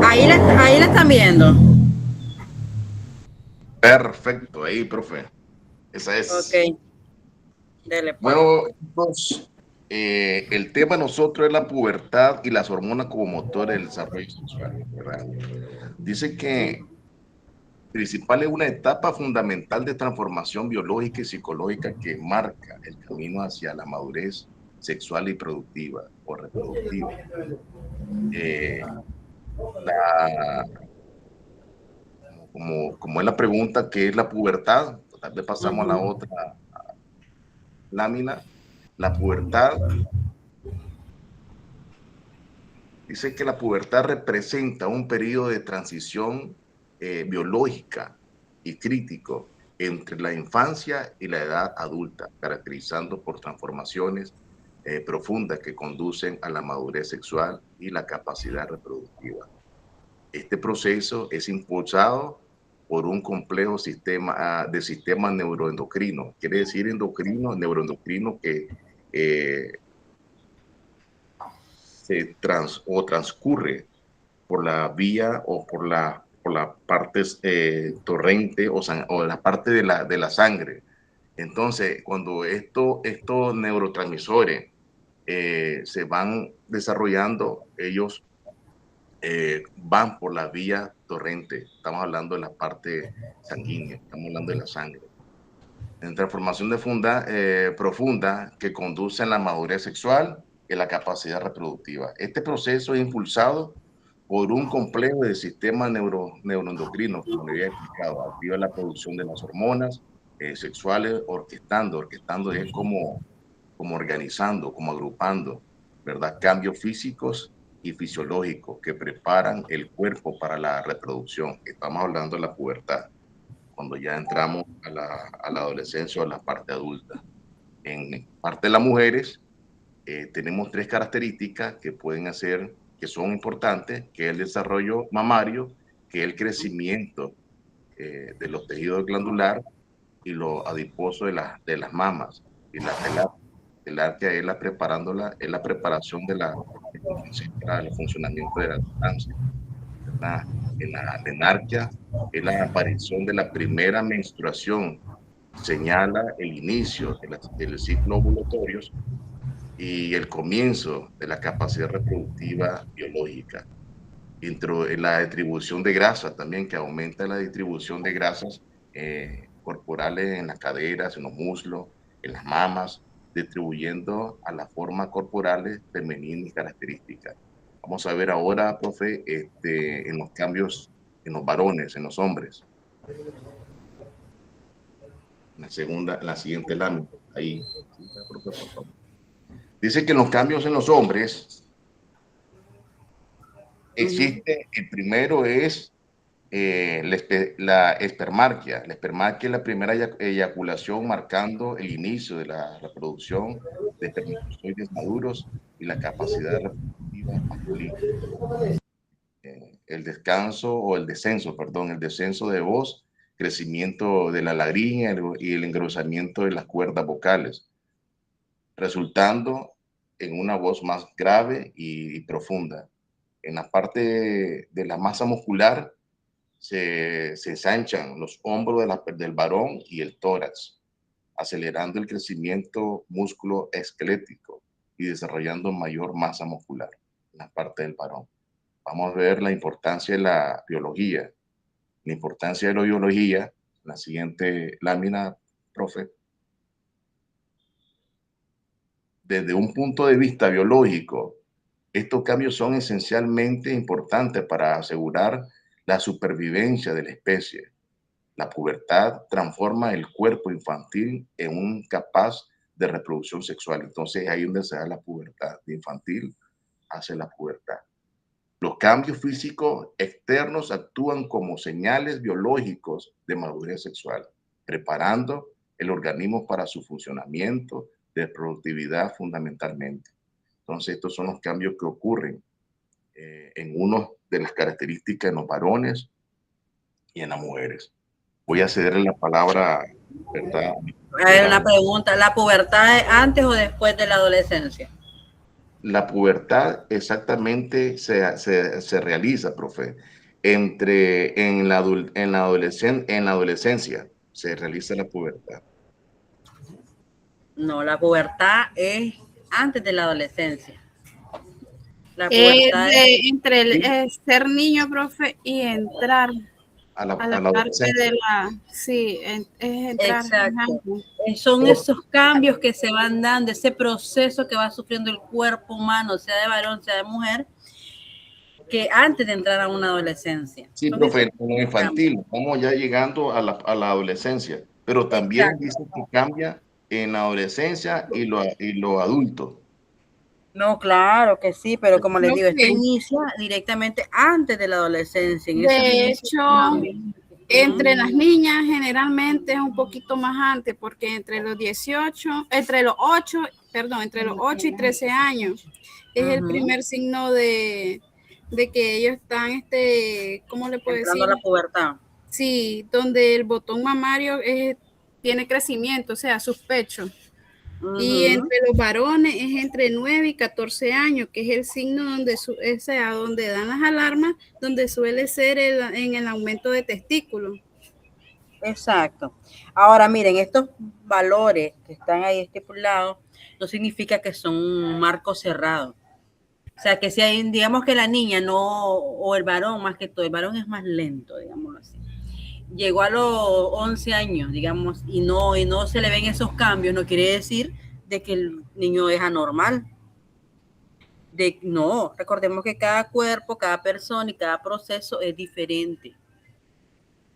Ahí la están viendo. Perfecto, ahí, profe. Esa es. Ok. Dele, pues. Bueno, chicos, el tema de nosotros es la pubertad y las hormonas como motores del desarrollo sexual, ¿verdad? Dice que principal es una etapa fundamental de transformación biológica y psicológica que marca el camino hacia la madurez sexual y productiva o reproductiva. Como es la pregunta, ¿qué es la pubertad? Tal vez pasamos a la otra lámina. La pubertad, dice que la pubertad representa un periodo de transición biológica y crítico entre la infancia y la edad adulta, caracterizando por transformaciones profundas que conducen a la madurez sexual y la capacidad reproductiva. Este proceso es impulsado por un complejo sistema neuroendocrino. Quiere decir neuroendocrino que transcurre por la vía o por la partes torrente o la parte de la sangre. Entonces, cuando estos neurotransmisores se van desarrollando, ellos van por la vía torrente. Estamos hablando de la parte sanguínea, estamos hablando de la sangre. En transformación profunda que conduce a la madurez sexual y la capacidad reproductiva. Este proceso es impulsado por un complejo de sistemas neuroendocrinos, como le había explicado, activa la producción de las hormonas sexuales, orquestando es como organizando, como agrupando, ¿verdad? Cambios físicos y fisiológicos que preparan el cuerpo para la reproducción. Estamos hablando de la pubertad, cuando ya entramos a la adolescencia o a la parte adulta. En parte de las mujeres tenemos 3 características que que son importantes, que es el desarrollo mamario, que es el crecimiento de los tejidos glandulares y lo adiposo de las mamas. Y la telarquia es la preparación para el funcionamiento de la lactancia. En la menarquia es la aparición de la primera menstruación, señala el inicio del ciclo ovulatorio y el comienzo de la capacidad reproductiva biológica. En la distribución de grasas también, que aumenta la distribución de grasas corporales en las caderas, en los muslos, en las mamas, distribuyendo a las formas corporales femeninas y características. Vamos a ver ahora, profe, en los cambios en los varones, en los hombres. La siguiente lámina, ahí. Dice que en los cambios en los hombres existe, el primero es la espermarquia. La espermarquia es la primera eyaculación marcando el inicio de la reproducción de espermatozoides maduros y la capacidad reproductiva masculina. El descanso o el descenso, perdón, el descenso de voz, crecimiento de la laringe y el engrosamiento de las cuerdas vocales, resultando en una voz más grave y profunda. En la parte de la masa muscular se ensanchan los hombros del varón y el tórax, acelerando el crecimiento músculo esquelético y desarrollando mayor masa muscular en la parte del varón. Vamos a ver la importancia de la biología. La importancia de la biología, la siguiente lámina, profe. Desde un punto de vista biológico, estos cambios son esencialmente importantes para asegurar la supervivencia de la especie. La pubertad transforma el cuerpo infantil en un capaz de reproducción sexual. Entonces, ahí es donde se da la pubertad, de infantil hacia la pubertad. Los cambios físicos externos actúan como señales biológicos de madurez sexual, preparando el organismo para su funcionamiento de productividad fundamentalmente. Entonces, estos son los cambios que ocurren en una de las características en los varones y en las mujeres. Voy a cederle la palabra, ¿verdad? Hay una pregunta, ¿la pubertad es antes o después de la adolescencia? La pubertad exactamente se realiza, profe, en la adolescencia se realiza la pubertad. No, la pubertad es antes de la adolescencia. La pubertad entre el ser niño, profe, y entrar a la parte de la... Sí, es entrar. Exacto. Son esos cambios que se van dando, ese proceso que va sufriendo el cuerpo humano, sea de varón, sea de mujer, que antes de entrar a una adolescencia. Sí, profe, en lo infantil, vamos ya llegando a la adolescencia, pero también dice que cambia en la adolescencia y lo adulto. No, claro que sí, pero como les digo, esto inicia directamente antes de la adolescencia. De hecho, entre las niñas generalmente es un poquito más antes, porque entre los 8 y 13 años es el primer signo de que ellos están, ¿cómo le puedo decir? A la pubertad. Sí, donde el botón mamario tiene crecimiento, o sea, sus pechos. Y entre los varones es entre 9 y 14 años, que es el signo donde dan las alarmas, donde suele ser en el aumento de testículos. Exacto. Ahora, miren, estos valores que están ahí estipulados no significa que son un marco cerrado. O sea, que si hay, digamos que la niña o el varón, más que todo, el varón es más lento, digámoslo así. Llegó a los 11 años, digamos, y no se le ven esos cambios, no quiere decir de que el niño es anormal. No, recordemos que cada cuerpo, cada persona y cada proceso es diferente.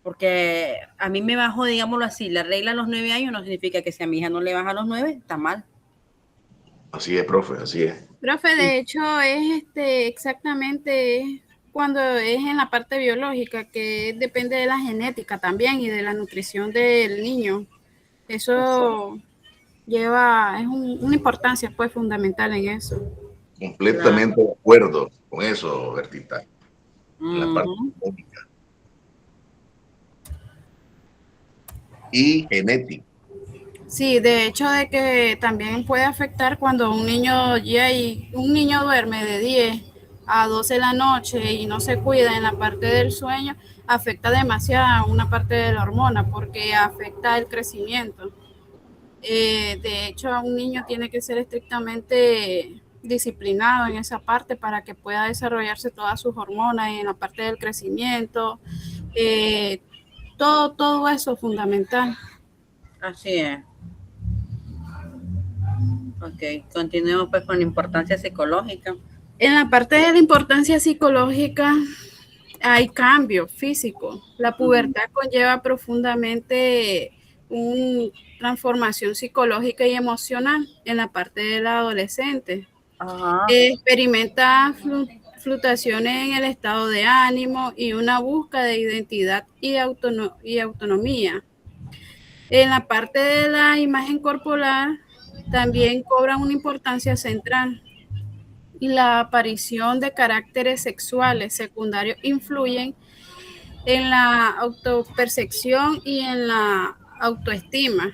Porque a mí me bajó, digámoslo así, la regla a los 9 años no significa que si a mi hija no le baja a los 9, está mal. Así es, profe, así es. Profe, de hecho, es exactamente cuando es en la parte biológica, que depende de la genética también y de la nutrición del niño. Eso es una importancia pues fundamental en eso. Completamente de acuerdo con eso, Bertita. La parte biológica. Y genética. Sí, de hecho de que también puede afectar cuando un niño duerme de 10 a 12 de la noche y no se cuida en la parte del sueño, afecta demasiado una parte de la hormona porque afecta el crecimiento. De hecho, un niño tiene que ser estrictamente disciplinado en esa parte para que pueda desarrollarse todas sus hormonas en la parte del crecimiento. Todo eso es fundamental. Así es. Ok, continuemos pues con la importancia psicológica. En la parte de la importancia psicológica hay cambios físicos. La pubertad conlleva profundamente una transformación psicológica y emocional en la parte del adolescente. Experimenta fluctuaciones en el estado de ánimo y una búsqueda de identidad y autonomía. En la parte de la imagen corporal también cobran una importancia central, y la aparición de caracteres sexuales secundarios influyen en la autopercepción y en la autoestima.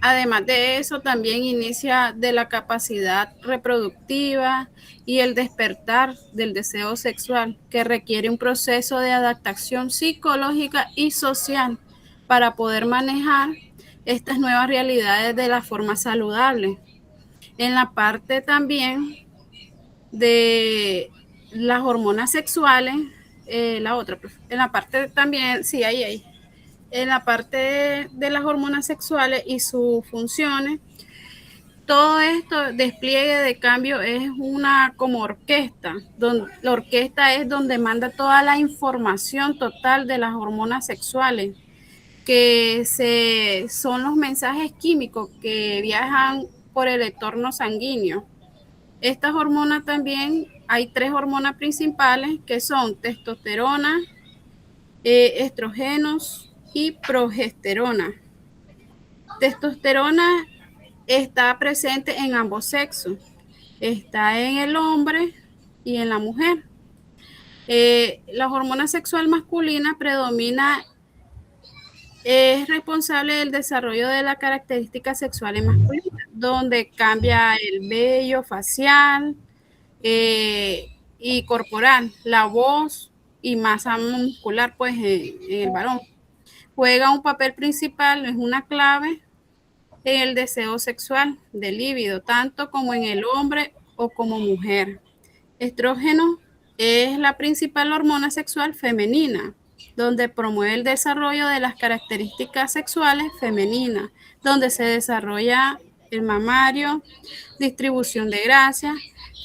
Además de eso, también inicia de la capacidad reproductiva y el despertar del deseo sexual, que requiere un proceso de adaptación psicológica y social para poder manejar estas nuevas realidades de la forma saludable. En la parte también de las hormonas sexuales, en la parte también, sí, ahí. En la parte de las hormonas sexuales y sus funciones, todo esto despliegue de cambio es una como orquesta, donde la orquesta es donde manda toda la información total de las hormonas sexuales, que son los mensajes químicos que viajan por el entorno sanguíneo. Estas hormonas también, hay 3 hormonas principales que son testosterona, estrógenos y progesterona. Testosterona está presente en ambos sexos, está en el hombre y en la mujer. La hormona sexual masculina predomina, es responsable del desarrollo de las características sexuales masculinas, donde cambia el vello facial y corporal, la voz y masa muscular, pues en el varón. Juega un papel principal, es una clave en el deseo sexual del líbido, tanto como en el hombre o como mujer. Estrógeno es la principal hormona sexual femenina, donde promueve el desarrollo de las características sexuales femeninas, donde se desarrolla el mamario, distribución de grasa.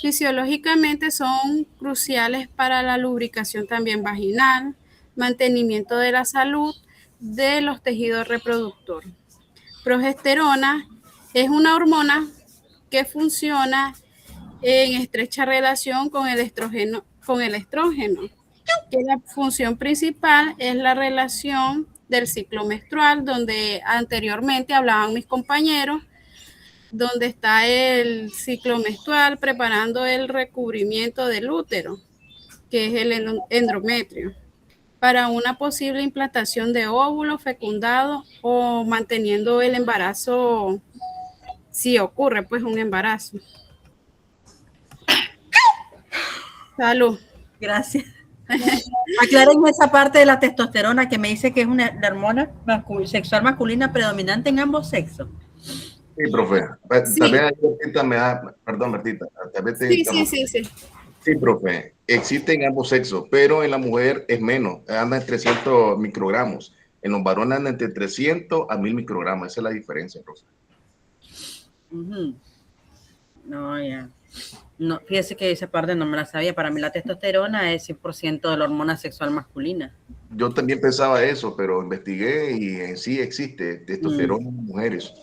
Fisiológicamente son cruciales para la lubricación también vaginal, mantenimiento de la salud de los tejidos reproductores. Progesterona es una hormona que funciona en estrecha relación con el estrógeno, que la función principal es la relación del ciclo menstrual, donde anteriormente hablaban mis compañeros, donde está el ciclo menstrual preparando el recubrimiento del útero, que es el endometrio, para una posible implantación de óvulo fecundado o manteniendo el embarazo, si ocurre pues un embarazo. Salud. Gracias. Aclárenme esa parte de la testosterona que me dice que es la hormona sexual masculina predominante en ambos sexos. Sí, profe. Sí. También Bertita me da, perdón, Bertita. Sí. Sí, profe. Existe en ambos sexos, pero en la mujer es menos. Anda en 300 microgramos. En los varones anda entre 300 a 1000 microgramos. Esa es la diferencia, profe. No, ya. No, fíjese que esa parte no me la sabía. Para mí la testosterona es 100% de la hormona sexual masculina. Yo también pensaba eso, pero investigué y en sí existe testosterona en mujeres,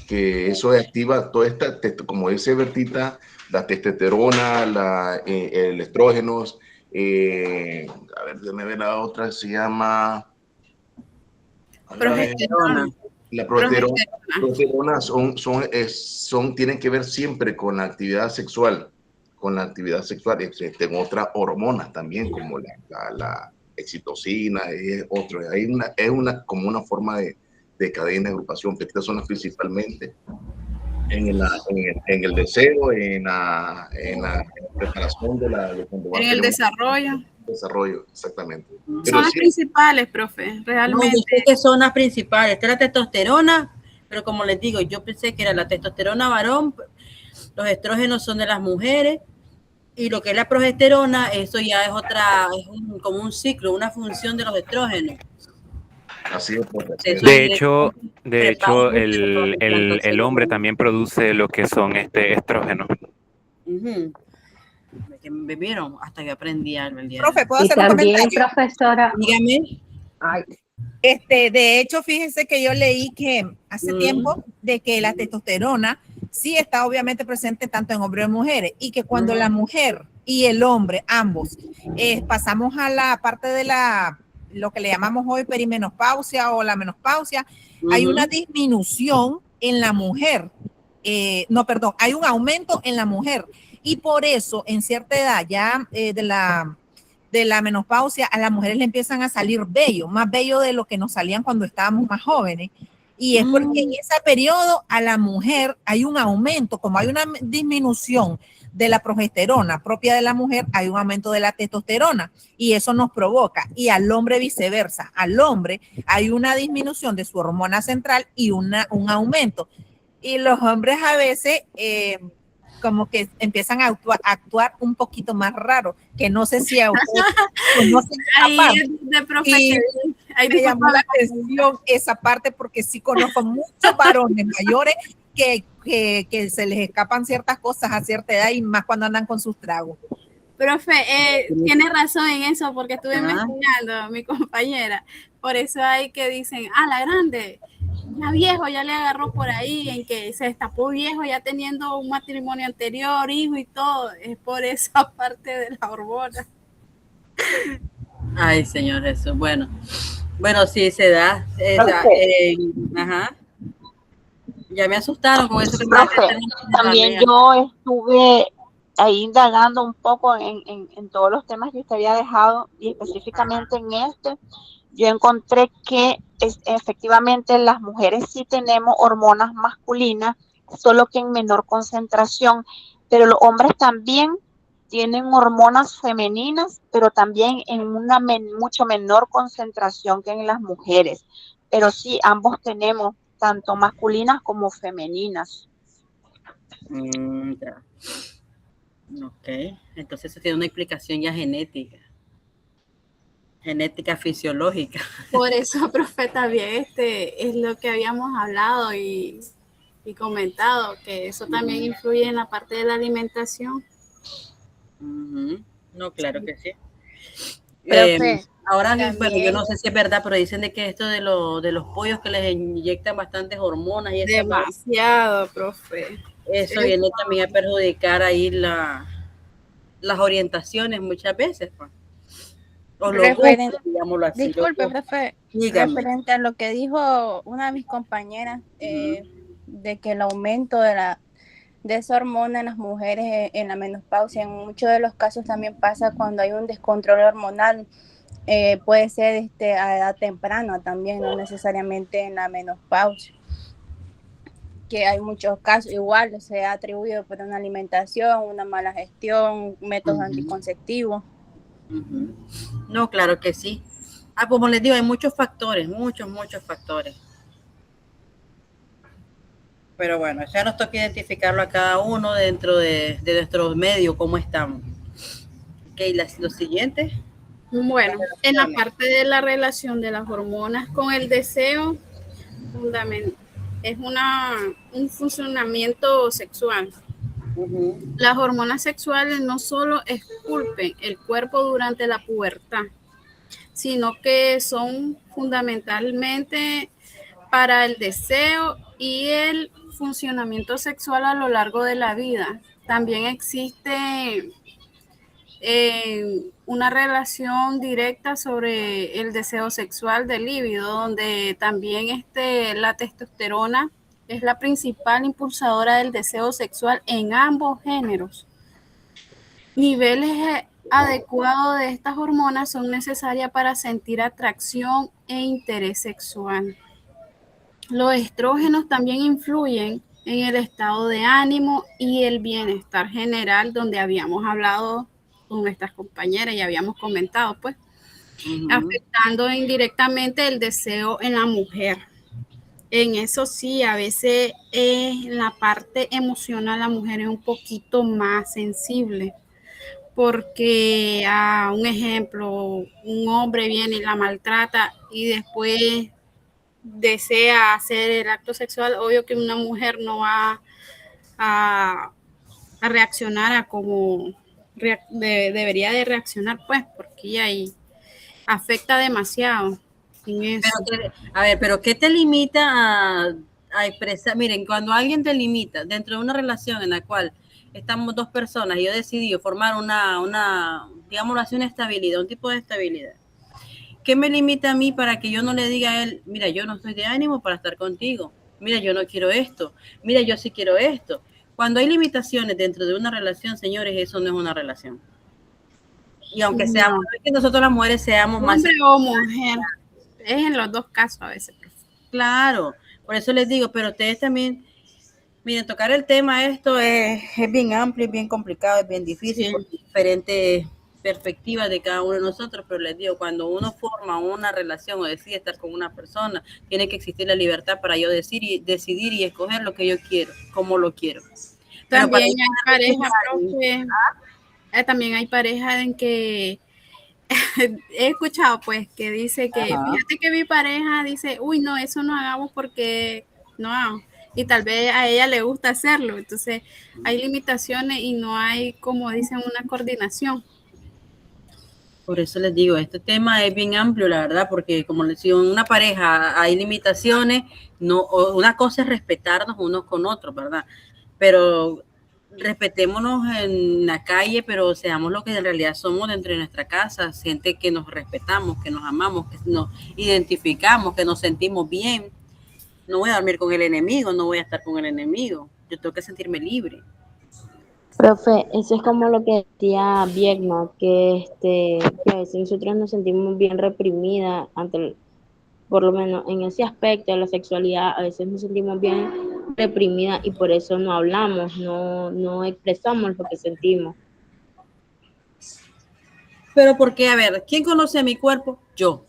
que eso activa toda esta, como dice Bertita, la testosterona, el estrógenos, a ver, déjame ver la otra, se llama Progesterona. La progesterona tienen que ver siempre con la actividad sexual, existen otras hormonas también, como la oxitocina, es como una forma de cadena de agrupación, pero estas son las principalmente en el deseo, en la preparación en el desarrollo, exactamente. Son las principales, profe, realmente. No, yo sé que son las principales. Esta es la testosterona, pero como les digo, yo pensé que era la testosterona varón, los estrógenos son de las mujeres, y lo que es la progesterona, eso ya es como un ciclo, una función de los estrógenos. Así es. De hecho, el hombre también produce lo que son estrógenos. Que me vieron hasta que aprendí algo el día. Profe, ¿puedo hacer un comentario? Profesora. Dígame. De hecho, fíjense que yo leí que hace tiempo de que la testosterona sí está obviamente presente tanto en hombres y mujeres, y que cuando la mujer y el hombre, ambos, pasamos a la parte de lo que le llamamos hoy perimenopausia o la menopausia, hay una disminución en la mujer, hay un aumento en la mujer, y por eso en cierta edad ya de la menopausia a las mujeres le empiezan a salir vello, más vello de lo que nos salían cuando estábamos más jóvenes. Y es porque en ese periodo a la mujer hay un aumento, como hay una disminución de la progesterona propia de la mujer, hay un aumento de la testosterona y eso nos provoca. Y al hombre viceversa, al hombre hay una disminución de su hormona central y un aumento. Y los hombres a veces como que empiezan a actuar un poquito más raro, que no sé si a ustedes conocen ahí me llamó la atención esa parte porque sí conozco muchos varones mayores que se les escapan ciertas cosas a cierta edad y más cuando andan con sus tragos. Profe, tiene razón en eso porque estuve investigando a mi compañera, por eso hay que dicen, la grande, ya viejo, ya le agarró por ahí, en que se destapó viejo, ya teniendo un matrimonio anterior, hijo y todo, es por esa parte de la hormona. Ay, Señor Jesús, bueno, sí se da, ya me asustaron con eso que también yo estuve ahí indagando un poco en todos los temas que usted había dejado y específicamente en yo encontré que efectivamente las mujeres sí tenemos hormonas masculinas, solo que en menor concentración, pero los hombres también tienen hormonas femeninas, pero también en una mucho menor concentración que en las mujeres. Pero sí, ambos tenemos tanto masculinas como femeninas. Ya. Ok, entonces eso tiene una explicación ya genética fisiológica. Por eso, profe, también es lo que habíamos hablado y comentado, que eso también influye en la parte de la alimentación. No, claro que sí. Ahora, bueno, yo no sé si es verdad, pero dicen de que esto de los pollos que les inyectan bastantes hormonas y demasiado, profe. Eso viene también a perjudicar ahí las orientaciones muchas veces, pues. O lo digámoslo así. Disculpe, profe, referente a lo que dijo una de mis compañeras, de que el aumento de esa hormona en las mujeres en la menopausia, en muchos de los casos también pasa cuando hay un descontrol hormonal, puede ser a edad temprana también, no necesariamente en la menopausia, que hay muchos casos, igual se ha atribuido por una alimentación, una mala gestión, métodos anticonceptivos. No, claro que sí. Como les digo, hay muchos factores, muchos factores. Pero bueno, ya nos toca identificarlo a cada uno dentro de nuestros medios, cómo estamos. Ok, lo siguiente. Bueno, en la parte de la relación de las hormonas con el deseo, es un funcionamiento sexual. Las hormonas sexuales no solo esculpen el cuerpo durante la pubertad, sino que son fundamentalmente para el deseo y el funcionamiento sexual a lo largo de la vida. También existe una relación directa sobre el deseo sexual del líbido, donde también la testosterona es la principal impulsadora del deseo sexual en ambos géneros. Niveles adecuados de estas hormonas son necesarias para sentir atracción e interés sexual. Los estrógenos también influyen en el estado de ánimo y el bienestar general, donde habíamos hablado con nuestras compañeras y habíamos comentado, pues, afectando indirectamente el deseo en la mujer. En eso sí, a veces en la parte emocional la mujer es un poquito más sensible, porque un ejemplo, un hombre viene y la maltrata y después desea hacer el acto sexual, obvio que una mujer no va a reaccionar a como debería de reaccionar, pues, porque ahí afecta demasiado. Pero ¿qué te limita a expresar? Miren, cuando alguien te limita dentro de una relación en la cual estamos dos personas y yo decidí formar digámoslo así, una estabilidad, un tipo de estabilidad. ¿Qué me limita a mí para que yo no le diga a él, mira, yo no estoy de ánimo para estar contigo, mira, yo no quiero esto, mira, yo sí quiero esto? Cuando hay limitaciones dentro de una relación, señores, eso no es una relación. Y aunque seamos, no es que nosotros las mujeres seamos más... Hombre o mujer, es en los dos casos a veces. Claro, por eso les digo, pero ustedes también, miren, tocar el tema esto es bien amplio, es bien complicado, es bien difícil, por diferentes perspectivas de cada uno de nosotros, pero les digo, cuando uno forma una relación o decide estar con una persona, tiene que existir la libertad para yo decidir y escoger lo que yo quiero, como lo quiero. También hay parejas, profe, también hay parejas en que he escuchado pues que dice que, fíjate que mi pareja dice, uy, no, eso no hagamos porque no, y tal vez a ella le gusta hacerlo, entonces hay limitaciones y no hay, como dicen, una coordinación. Por eso les digo, este tema es bien amplio, la verdad, porque como les digo, en una pareja hay limitaciones, no, una cosa es respetarnos unos con otros, ¿verdad? Pero respetémonos en la calle, pero seamos lo que en realidad somos dentro de nuestra casa, gente que nos respetamos, que nos amamos, que nos identificamos, que nos sentimos bien. No voy a dormir con el enemigo, no voy a estar con el enemigo, yo tengo que sentirme libre. Profe, eso es como lo que decía Biegma, que a veces nosotros nos sentimos bien reprimidas por lo menos en ese aspecto de la sexualidad, a veces nos sentimos bien reprimidas y por eso no hablamos, no expresamos lo que sentimos. Pero porque, a ver, ¿quién conoce a mi cuerpo? Yo.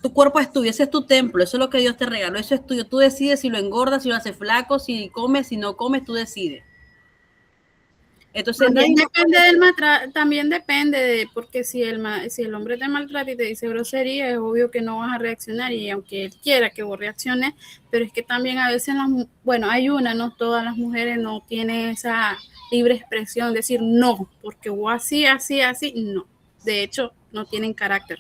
Tu cuerpo es tuyo, ese es tu templo, eso es lo que Dios te regaló, eso es tuyo. Tú decides si lo engordas, si lo haces flaco, si comes, si no comes, tú decides. Entonces, también depende de, porque si el hombre te maltrata y te dice grosería, es obvio que no vas a reaccionar, y aunque él quiera que vos reacciones, pero es que también a veces, no todas las mujeres no tienen esa libre expresión, decir no, porque vos así, no. De hecho, no tienen carácter.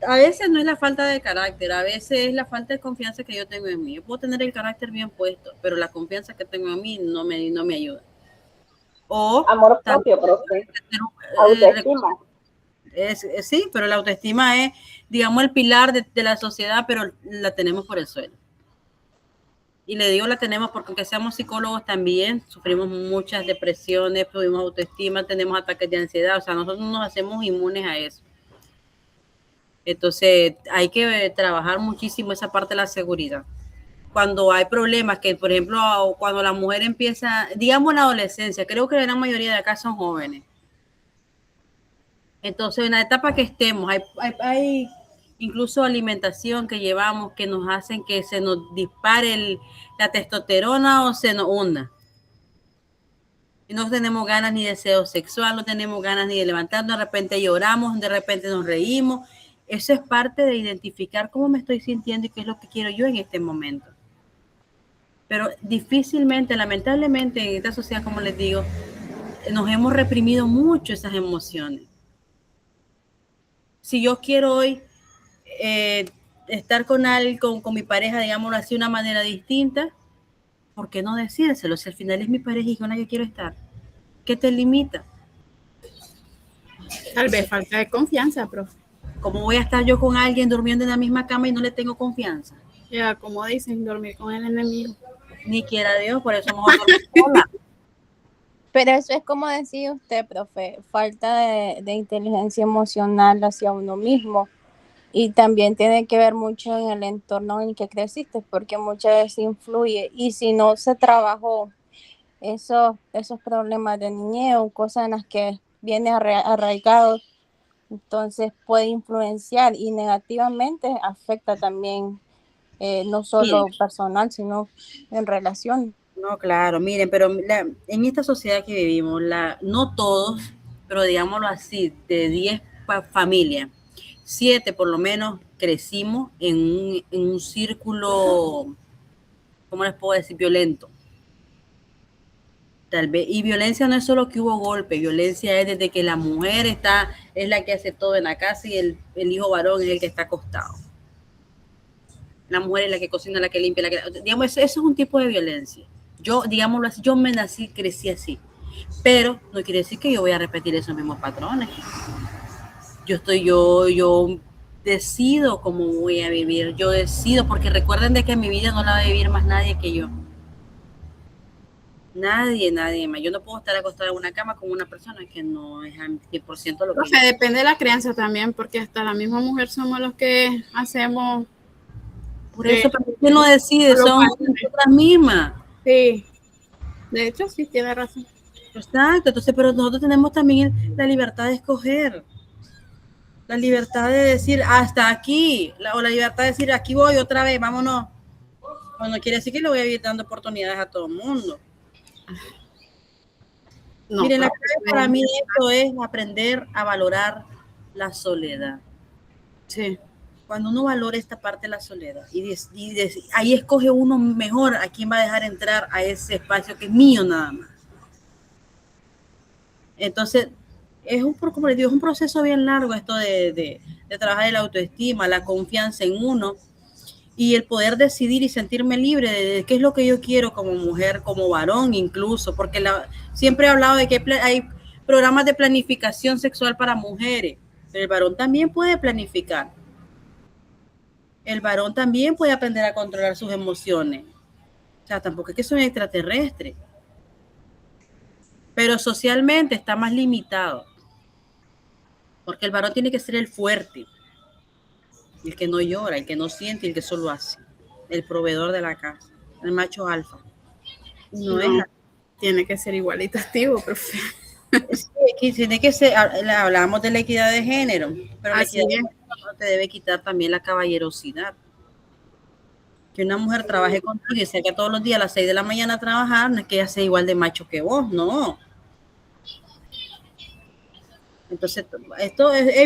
A veces no es la falta de carácter, a veces es la falta de confianza que yo tengo en mí. Yo puedo tener el carácter bien puesto, pero la confianza que tengo en mí no me ayuda. O amor propio, profe. Autoestima. Sí, pero la autoestima es, digamos, el pilar de la sociedad, pero la tenemos por el suelo. Y le digo la tenemos porque aunque seamos psicólogos también sufrimos muchas depresiones, tuvimos autoestima, tenemos ataques de ansiedad, o sea, nosotros no nos hacemos inmunes a eso. Entonces, hay que trabajar muchísimo esa parte de la seguridad. Cuando hay problemas, que por ejemplo, cuando la mujer empieza, digamos en la adolescencia, creo que la gran mayoría de acá son jóvenes. Entonces, en la etapa que estemos, hay incluso alimentación que llevamos que nos hacen que se nos dispare la testosterona o se nos hunda. Y no tenemos ganas ni de deseo sexual, no tenemos ganas ni de levantarnos, de repente lloramos, de repente nos reímos. Eso es parte de identificar cómo me estoy sintiendo y qué es lo que quiero yo en este momento. Pero difícilmente, lamentablemente, en esta sociedad, como les digo, nos hemos reprimido mucho esas emociones. Si yo quiero hoy estar con alguien, con mi pareja, digámoslo así, de una manera distinta, ¿por qué no decírselo? Si al final es mi pareja y con la que quiero estar, ¿qué te limita? Tal vez falta de confianza, profe. ¿Cómo voy a estar yo con alguien durmiendo en la misma cama y no le tengo confianza? Ya, como dicen, dormir con el enemigo. Ni quiera Dios, por eso mejor dormir sola. Pero eso es como decía usted, profe, falta de inteligencia emocional hacia uno mismo. Y también tiene que ver mucho en el entorno en el que creciste, porque muchas veces influye. Y si no se trabajó esos problemas de niñez o cosas en las que viene arraigado, entonces puede influenciar y negativamente afecta también, no solo personal, sino en relación. No, claro, miren, pero en esta sociedad que vivimos, no todos, pero digámoslo así, de 10 familias, 7 por lo menos crecimos en un círculo, ¿cómo les puedo decir? Violento. Tal vez, y violencia no es solo que hubo golpe, violencia es desde que la mujer es la que hace todo en la casa y el hijo varón es el que está acostado. La mujer es la que cocina, la que limpia, digamos, eso es un tipo de violencia. Yo, digámoslo así, yo me nací, crecí así. Pero no quiere decir que yo voy a repetir esos mismos patrones. Yo decido cómo voy a vivir. Yo decido, porque recuerden de que en mi vida no la va a vivir más nadie que yo. Nadie más. Yo no puedo estar acostada en una cama con una persona que no es al 100% lo que yo. Depende de la crianza también, porque hasta la misma mujer somos los que hacemos. Por eso, pero ¿quién lo decide? Son nosotras mismas. Sí, de hecho sí, tiene razón. Exacto, entonces, pero nosotros tenemos también la libertad de escoger. La libertad de decir hasta aquí, o la libertad de decir aquí voy otra vez, vámonos. Pues no quiere decir que le voy a ir dando oportunidades a todo el mundo. No, miren, la clave para mí esto es aprender a valorar la soledad. Sí. Cuando uno valora esta parte de la soledad y ahí escoge uno mejor a quién va a dejar entrar a ese espacio que es mío nada más. Entonces, como les digo, es un proceso bien largo esto de trabajar en la autoestima, la confianza en uno y el poder decidir y sentirme libre de qué es lo que yo quiero como mujer, como varón incluso, porque siempre he hablado de que hay programas de planificación sexual para mujeres, pero el varón también puede planificar. El varón también puede aprender a controlar sus emociones. O sea, tampoco es que soy extraterrestre. Pero socialmente está más limitado. Porque el varón tiene que ser el fuerte. El que no llora, el que no siente, el que solo hace. El proveedor de la casa. El macho alfa. No, tiene que ser igualitativo, profe. Sí, tiene que ser, hablamos de la equidad de género, pero la equidad de género no te debe quitar también la caballerosidad. Que una mujer trabaje contigo y salga todos los días a las 6 de la mañana a trabajar, no es que ella sea igual de macho que vos, no. Entonces,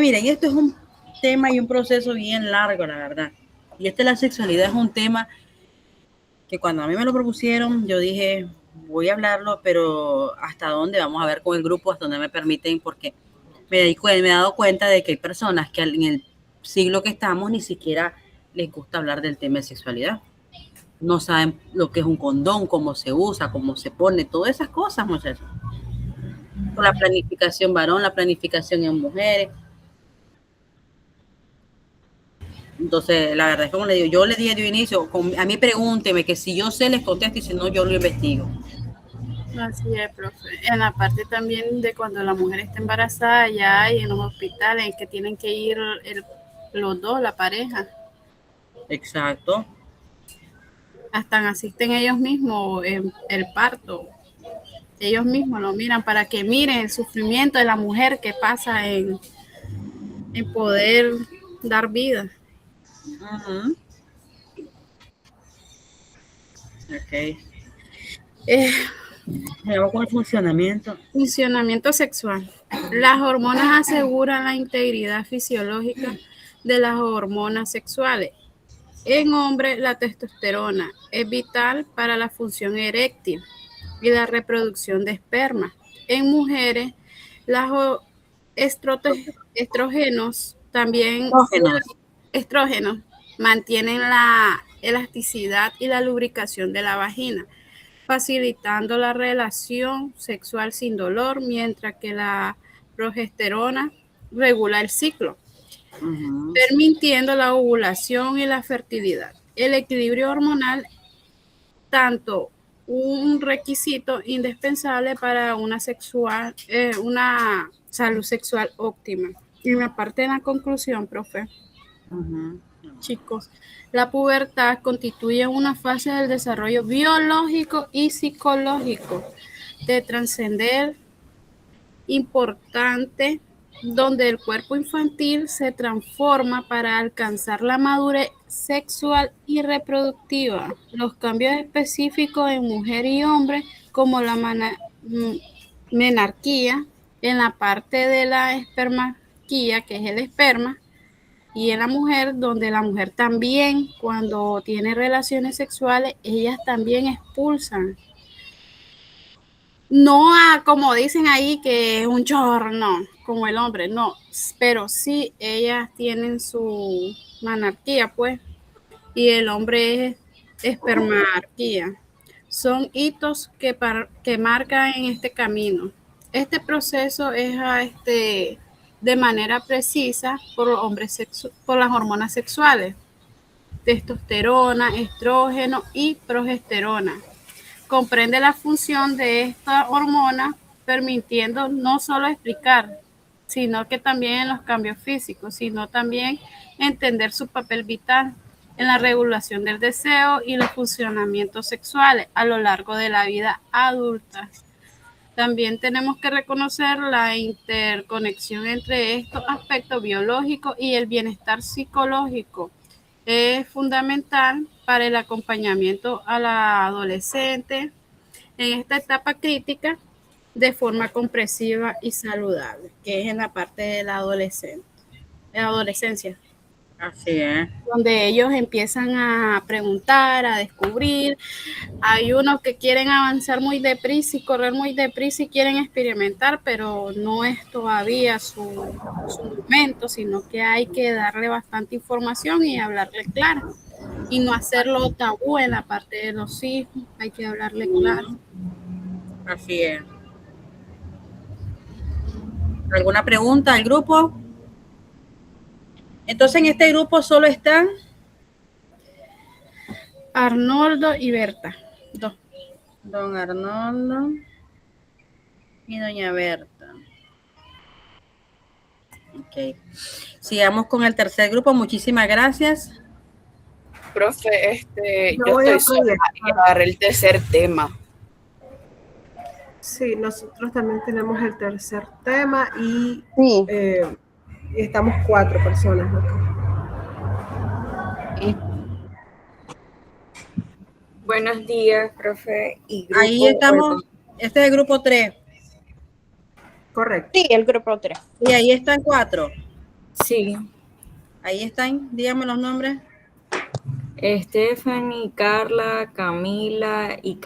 miren, esto es un tema y un proceso bien largo, la verdad. Y la sexualidad es un tema que cuando a mí me lo propusieron, yo dije, voy a hablarlo, pero ¿hasta dónde? Vamos a ver con el grupo, hasta dónde me permiten, porque me he dado cuenta de que hay personas que en el siglo que estamos ni siquiera les gusta hablar del tema de sexualidad. No saben lo que es un condón, cómo se usa, cómo se pone, todas esas cosas, muchachos. Con la planificación varón, la planificación en mujeres. Entonces, la verdad es como le digo, yo le dije de inicio, a mí pregúnteme, que si yo sé les contesto y si no, yo lo investigo. Así es, profe. En la parte también de cuando la mujer está embarazada, ya hay en los hospitales que tienen que ir los dos, la pareja. Exacto. Hasta asisten ellos mismos en el parto. Ellos mismos lo miran para que miren el sufrimiento de la mujer que pasa en poder dar vida. Uh-huh. Ok. Vamos con el funcionamiento. Funcionamiento sexual. Las hormonas aseguran la integridad fisiológica de las hormonas sexuales. En hombres, la testosterona es vital para la función eréctil y la reproducción de esperma. En mujeres, los estrógenos mantienen la elasticidad y la lubricación de la vagina, facilitando la relación sexual sin dolor, mientras que la progesterona regula el ciclo, permitiendo la ovulación y la fertilidad. El equilibrio hormonal, tanto un requisito indispensable para una salud sexual óptima. Y me parte en la conclusión, profe. Chicos, la pubertad constituye una fase del desarrollo biológico y psicológico de trascender importante, donde el cuerpo infantil se transforma para alcanzar la madurez sexual y reproductiva. Los cambios específicos en mujer y hombre, como la menarquía, en la parte de la espermaquía, que es el esperma, y en la mujer, donde la mujer también, cuando tiene relaciones sexuales, ellas también expulsan. No como dicen ahí que es un chorro, no, como el hombre, no, pero sí ellas tienen su menarquía, pues, y el hombre es espermarquía. son hitos que marcan en este camino. Este proceso es de manera precisa por las hormonas sexuales, testosterona, estrógeno y progesterona. Comprende la función de esta hormona, permitiendo no solo explicar, sino que también en los cambios físicos, sino también entender su papel vital en la regulación del deseo y los funcionamientos sexuales a lo largo de la vida adulta. También tenemos que reconocer la interconexión entre estos aspectos biológicos y el bienestar psicológico. Es fundamental para el acompañamiento a la adolescente en esta etapa crítica de forma comprensiva y saludable, que es en la parte de la adolescencia. Así es. Donde ellos empiezan a preguntar, a descubrir. Hay unos que quieren avanzar muy deprisa y correr muy deprisa y quieren experimentar, pero no es todavía su momento, sino que hay que darle bastante información y hablarle claro. Y no hacerlo tabú en la parte de los hijos, hay que hablarle claro. Así es. ¿Alguna pregunta al grupo? Entonces en este grupo solo están Arnoldo y Berta. Don Arnoldo y doña Berta. Ok. Sigamos con el tercer grupo. Muchísimas gracias. Profe, yo estoy sola y agarré el tercer tema. Sí, nosotros también tenemos el tercer tema y estamos 4 personas acá. Buenos días, profe. Y grupo, ahí estamos, este es el grupo 3. Correcto. Sí, el grupo 3. Y ahí están 4. Sí. Ahí están, díganme los nombres. Stephanie, Carla, Camila y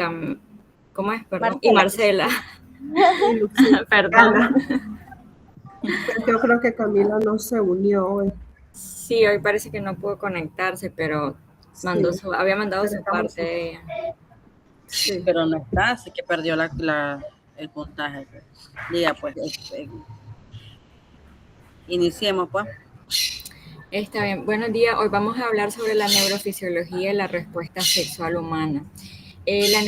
¿cómo es? Perdón. Y Marcela. Perdón. Yo creo que Camila no se unió hoy. Sí, hoy parece que no pudo conectarse, pero había mandado su parte de ella. Sí, pero no está, así que perdió el puntaje. Diga pues, iniciemos pues. Está bien, buenos días. Hoy vamos a hablar sobre la neurofisiología y la respuesta sexual humana. La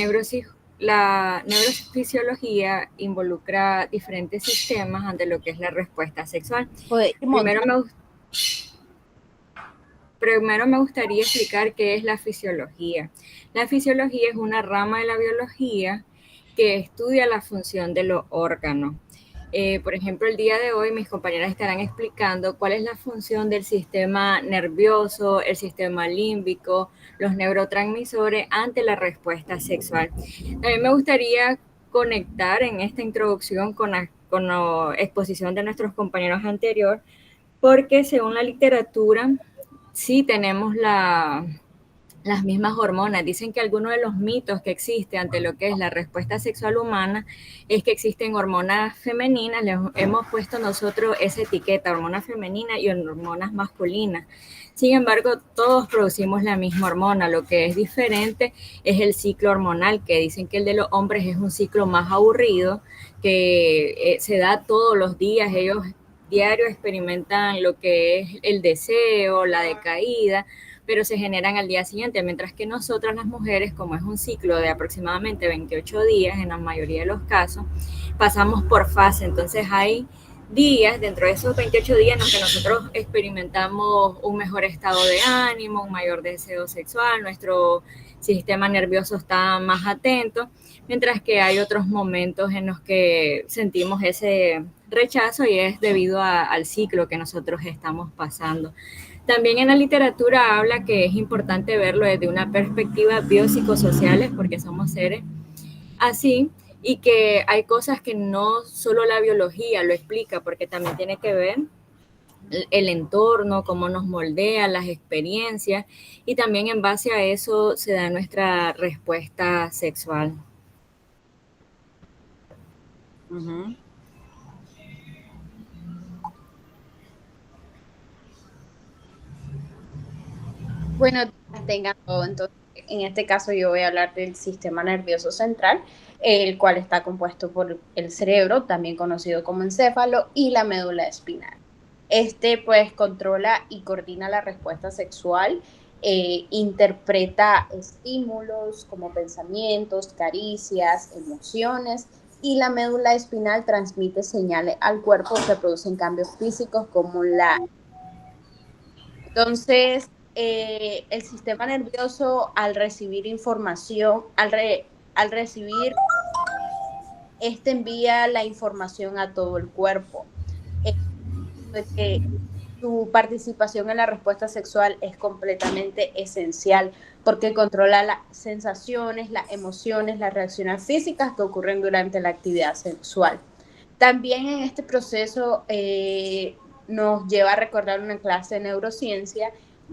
neurofisiología involucra diferentes sistemas ante lo que es la respuesta sexual. Primero me gustaría explicar qué es la fisiología. La fisiología es una rama de la biología que estudia la función de los órganos. Por ejemplo, el día de hoy mis compañeras estarán explicando cuál es la función del sistema nervioso, el sistema límbico, los neurotransmisores ante la respuesta sexual. También me gustaría conectar en esta introducción con la exposición de nuestros compañeros anteriores, porque según la literatura, sí tenemos las mismas hormonas. Dicen que algunos de los mitos que existen ante lo que es la respuesta sexual humana es que existen hormonas femeninas. Les hemos puesto nosotros esa etiqueta, hormonas femeninas y hormonas masculinas. Sin embargo, todos producimos la misma hormona. Lo que es diferente es el ciclo hormonal, que dicen que el de los hombres es un ciclo más aburrido, que se da todos los días. Ellos diario experimentan lo que es el deseo, la decaída, pero se generan al día siguiente, mientras que nosotras las mujeres, como es un ciclo de aproximadamente 28 días en la mayoría de los casos, pasamos por fase. Entonces hay días dentro de esos 28 días en los que nosotros experimentamos un mejor estado de ánimo, un mayor deseo sexual, nuestro sistema nervioso está más atento, mientras que hay otros momentos en los que sentimos ese rechazo y es debido al ciclo que nosotros estamos pasando. También en la literatura habla que es importante verlo desde una perspectiva biopsicosociales, porque somos seres así, y que hay cosas que no solo la biología lo explica, porque también tiene que ver el entorno, cómo nos moldea, las experiencias, y también en base a eso se da nuestra respuesta sexual. Uh-huh. Bueno, tengan todo. Entonces, en este caso yo voy a hablar del sistema nervioso central, el cual está compuesto por el cerebro, también conocido como encéfalo, y la médula espinal. Este pues controla y coordina la respuesta sexual, interpreta estímulos como pensamientos, caricias, emociones, y la médula espinal transmite señales al cuerpo que producen cambios físicos como la... Entonces, el sistema nervioso al recibir información, al recibir, este envía la información a todo el cuerpo. Que su participación en la respuesta sexual es completamente esencial porque controla las sensaciones, las emociones, las reacciones físicas que ocurren durante la actividad sexual. También en este proceso nos lleva a recordar una clase de neurociencia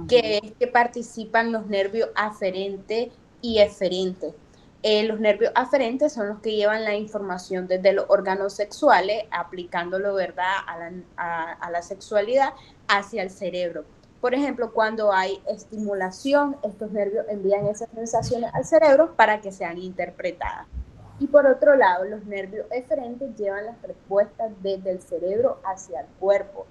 que es que participan los nervios aferente y eferente. Los nervios aferentes son los que llevan la información desde los órganos sexuales, aplicándolo, ¿verdad?, a la sexualidad hacia el cerebro. Por ejemplo, cuando hay estimulación, estos nervios envían esas sensaciones al cerebro para que sean interpretadas. Y por otro lado, los nervios eferentes llevan las respuestas desde el cerebro hacia el cuerpo.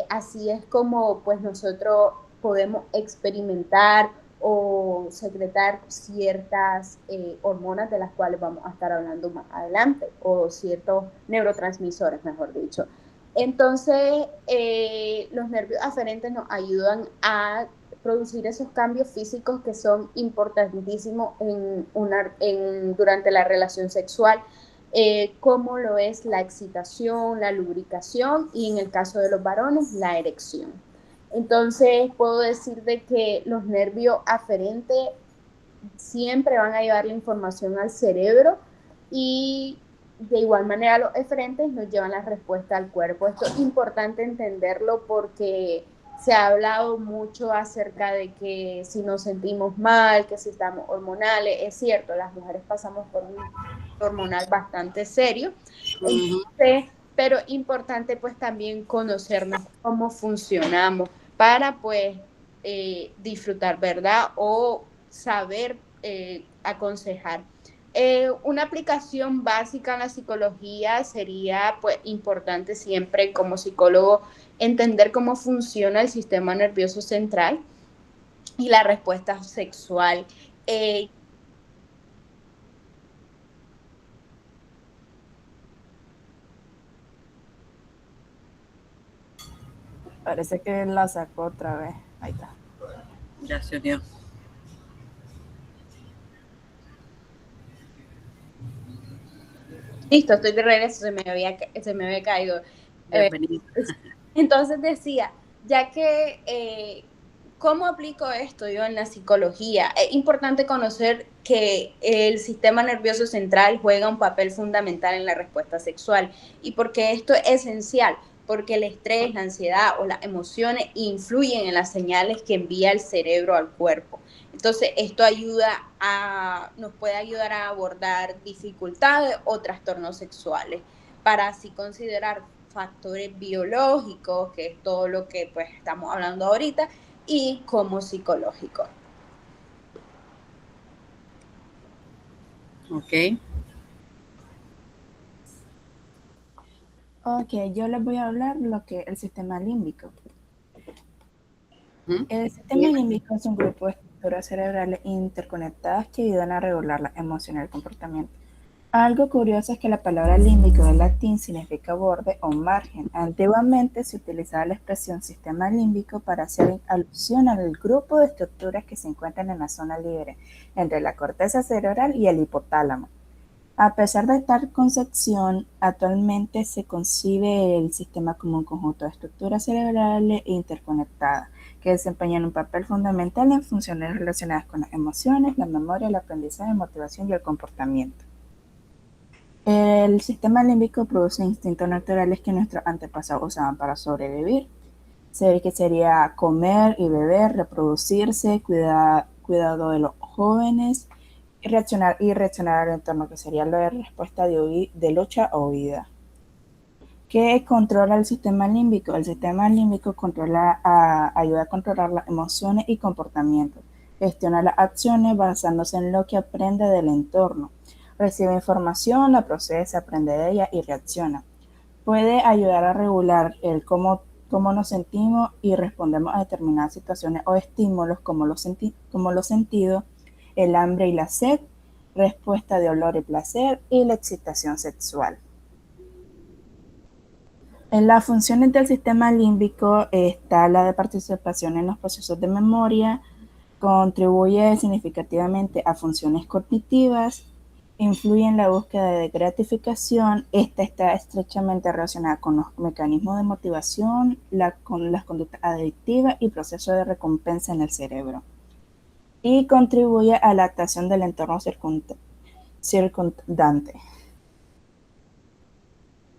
Así es como pues nosotros podemos experimentar o secretar ciertas hormonas de las cuales vamos a estar hablando más adelante, o ciertos neurotransmisores, mejor dicho. Entonces, los nervios aferentes nos ayudan a producir esos cambios físicos que son importantísimos durante la relación sexual, como lo es la excitación, la lubricación y en el caso de los varones, la erección. Entonces, puedo decir de que los nervios aferentes siempre van a llevar la información al cerebro y de igual manera los eferentes nos llevan la respuesta al cuerpo. Esto es importante entenderlo porque se ha hablado mucho acerca de que si nos sentimos mal, que si estamos hormonales, es cierto, las mujeres pasamos por un hormonal bastante serio, pero importante pues también conocernos cómo funcionamos para pues disfrutar, ¿verdad? O saber aconsejar. Una aplicación básica en la psicología sería pues importante siempre como psicólogo entender cómo funciona el sistema nervioso central y la respuesta sexual. Parece que la sacó otra vez. Ahí está. Ya se unió. Listo, estoy de regreso, se me había caído. Entonces decía, ya que, ¿cómo aplico esto yo en la psicología? Es importante conocer que el sistema nervioso central juega un papel fundamental en la respuesta sexual. ¿Y por qué esto es esencial? Porque el estrés, la ansiedad o las emociones influyen en las señales que envía el cerebro al cuerpo. Entonces, esto nos puede ayudar a abordar dificultades o trastornos sexuales, para así considerar factores biológicos, que es todo lo que pues estamos hablando ahorita, y como psicológico. Ok. Ok, yo les voy a hablar lo que el sistema límbico. El sistema límbico es un grupo de estructuras cerebrales interconectadas que ayudan a regular las emociones y el comportamiento. Algo curioso es que la palabra límbico en latín significa borde o margen. Antiguamente se utilizaba la expresión sistema límbico para hacer alusión al grupo de estructuras que se encuentran en la zona libre entre la corteza cerebral y el hipotálamo. A pesar de esta concepción, actualmente se concibe el sistema como un conjunto de estructuras cerebrales interconectadas que desempeñan un papel fundamental en funciones relacionadas con las emociones, la memoria, el aprendizaje, la motivación y el comportamiento. El sistema límbico produce instintos naturales que nuestros antepasados usaban para sobrevivir. Que sería comer y beber, reproducirse, cuidado de los jóvenes, y reaccionar al entorno, que sería la respuesta de lucha o huida. ¿Qué controla el sistema límbico? El sistema límbico ayuda a controlar las emociones y comportamientos. Gestiona las acciones basándose en lo que aprende del entorno. Recibe información, la procesa, aprende de ella y reacciona. Puede ayudar a regular el cómo nos sentimos y respondemos a determinadas situaciones o estímulos como los sentidos, el hambre y la sed, respuesta de olor y placer y la excitación sexual. En las funciones del sistema límbico está la de participación en los procesos de memoria, contribuye significativamente a funciones cognitivas, influye en la búsqueda de gratificación. Esta está estrechamente relacionada con los mecanismos de motivación, con las conductas adictivas y procesos de recompensa en el cerebro. Y contribuye a la adaptación del entorno circundante.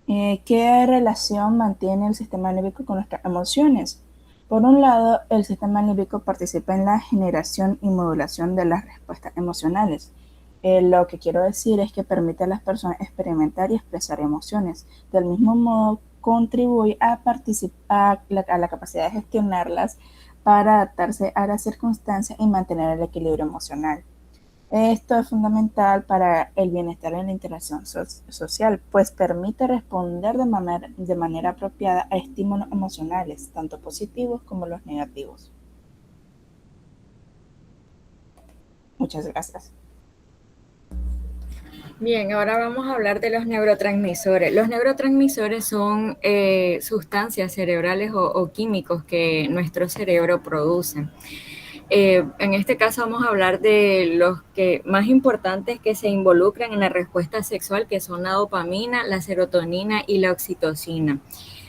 ¿Qué relación mantiene el sistema límbico con nuestras emociones? Por un lado, el sistema límbico participa en la generación y modulación de las respuestas emocionales. Lo que quiero decir es que permite a las personas experimentar y expresar emociones. Del mismo modo, contribuye a la capacidad de gestionarlas para adaptarse a las circunstancias y mantener el equilibrio emocional. Esto es fundamental para el bienestar en la interacción social, pues permite responder de manera apropiada a estímulos emocionales, tanto positivos como los negativos. Muchas gracias. Bien, ahora vamos a hablar de los neurotransmisores. Los neurotransmisores son sustancias cerebrales o químicos que nuestro cerebro produce. En este caso vamos a hablar de los más importantes que se involucran en la respuesta sexual, que son la dopamina, la serotonina y la oxitocina.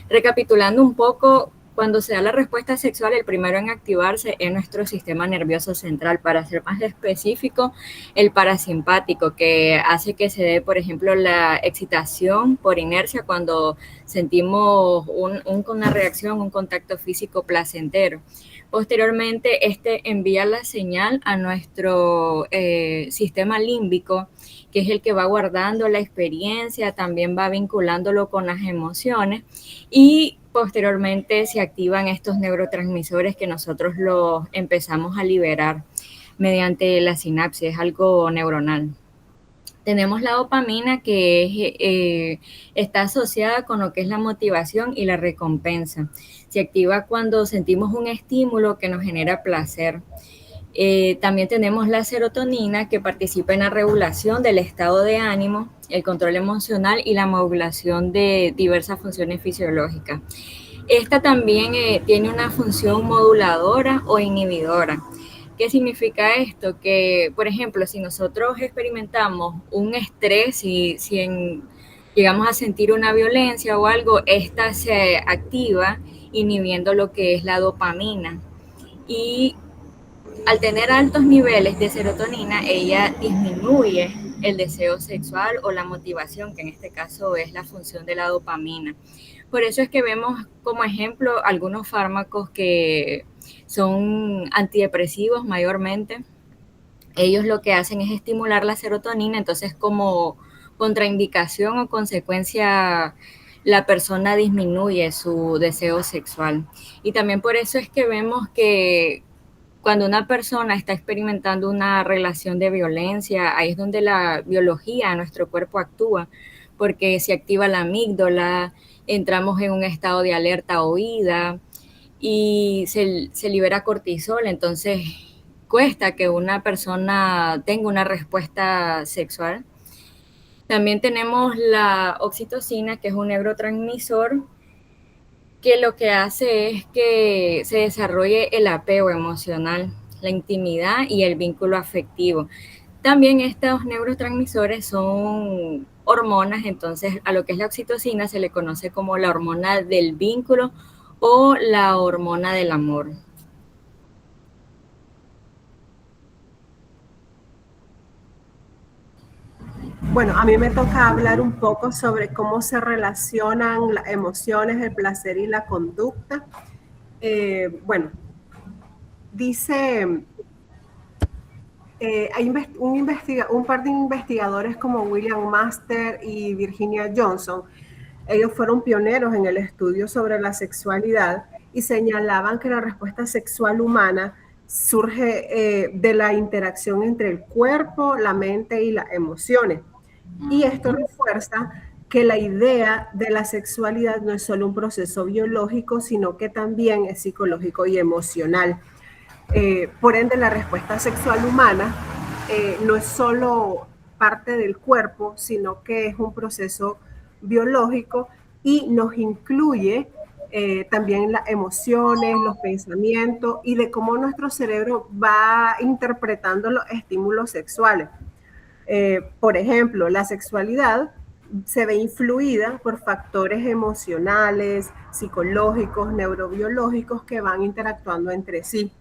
Recapitulando un poco, cuando se da la respuesta sexual, el primero en activarse es nuestro sistema nervioso central. Para ser más específico, el parasimpático, que hace que se dé, por ejemplo, la excitación por inercia cuando sentimos una reacción, un contacto físico placentero. Posteriormente, este envía la señal a nuestro sistema límbico, que es el que va guardando la experiencia, también va vinculándolo con las emociones, y posteriormente se activan estos neurotransmisores que nosotros los empezamos a liberar mediante la sinapsis, es algo neuronal. Tenemos la dopamina, que está asociada con lo que es la motivación y la recompensa. Se activa cuando sentimos un estímulo que nos genera placer. También tenemos la serotonina, que participa en la regulación del estado de ánimo, el control emocional y la modulación de diversas funciones fisiológicas. Esta también tiene una función moduladora o inhibidora. ¿Qué significa esto? Que, por ejemplo, si nosotros experimentamos un estrés y llegamos a sentir una violencia o algo, esta se activa inhibiendo lo que es la dopamina. Y al tener altos niveles de serotonina, ella disminuye el deseo sexual o la motivación, que en este caso es la función de la dopamina. Por eso es que vemos como ejemplo algunos fármacos que son antidepresivos mayormente. Ellos lo que hacen es estimular la serotonina, entonces como contraindicación o consecuencia, la persona disminuye su deseo sexual. Y también por eso es que vemos que cuando una persona está experimentando una relación de violencia, ahí es donde la biología de nuestro cuerpo actúa, porque se activa la amígdala, entramos en un estado de alerta o huida y se libera cortisol, entonces cuesta que una persona tenga una respuesta sexual. También tenemos la oxitocina, que es un neurotransmisor que lo que hace es que se desarrolle el apego emocional, la intimidad y el vínculo afectivo. También estos neurotransmisores son hormonas, entonces a lo que es la oxitocina se le conoce como la hormona del vínculo o la hormona del amor. Bueno, a mí me toca hablar un poco sobre cómo se relacionan las emociones, el placer y la conducta. Bueno, dice, hay un par de investigadores como William Master y Virginia Johnson. Ellos fueron pioneros en el estudio sobre la sexualidad y señalaban que la respuesta sexual humana surge de la interacción entre el cuerpo, la mente y las emociones. Y esto refuerza que la idea de la sexualidad no es solo un proceso biológico, sino que también es psicológico y emocional. Por ende, la respuesta sexual humana no es solo parte del cuerpo, sino que es un proceso biológico y nos incluye también las emociones, los pensamientos y de cómo nuestro cerebro va interpretando los estímulos sexuales. Por ejemplo, la sexualidad se ve influida por factores emocionales, psicológicos, neurobiológicos que van interactuando entre sí.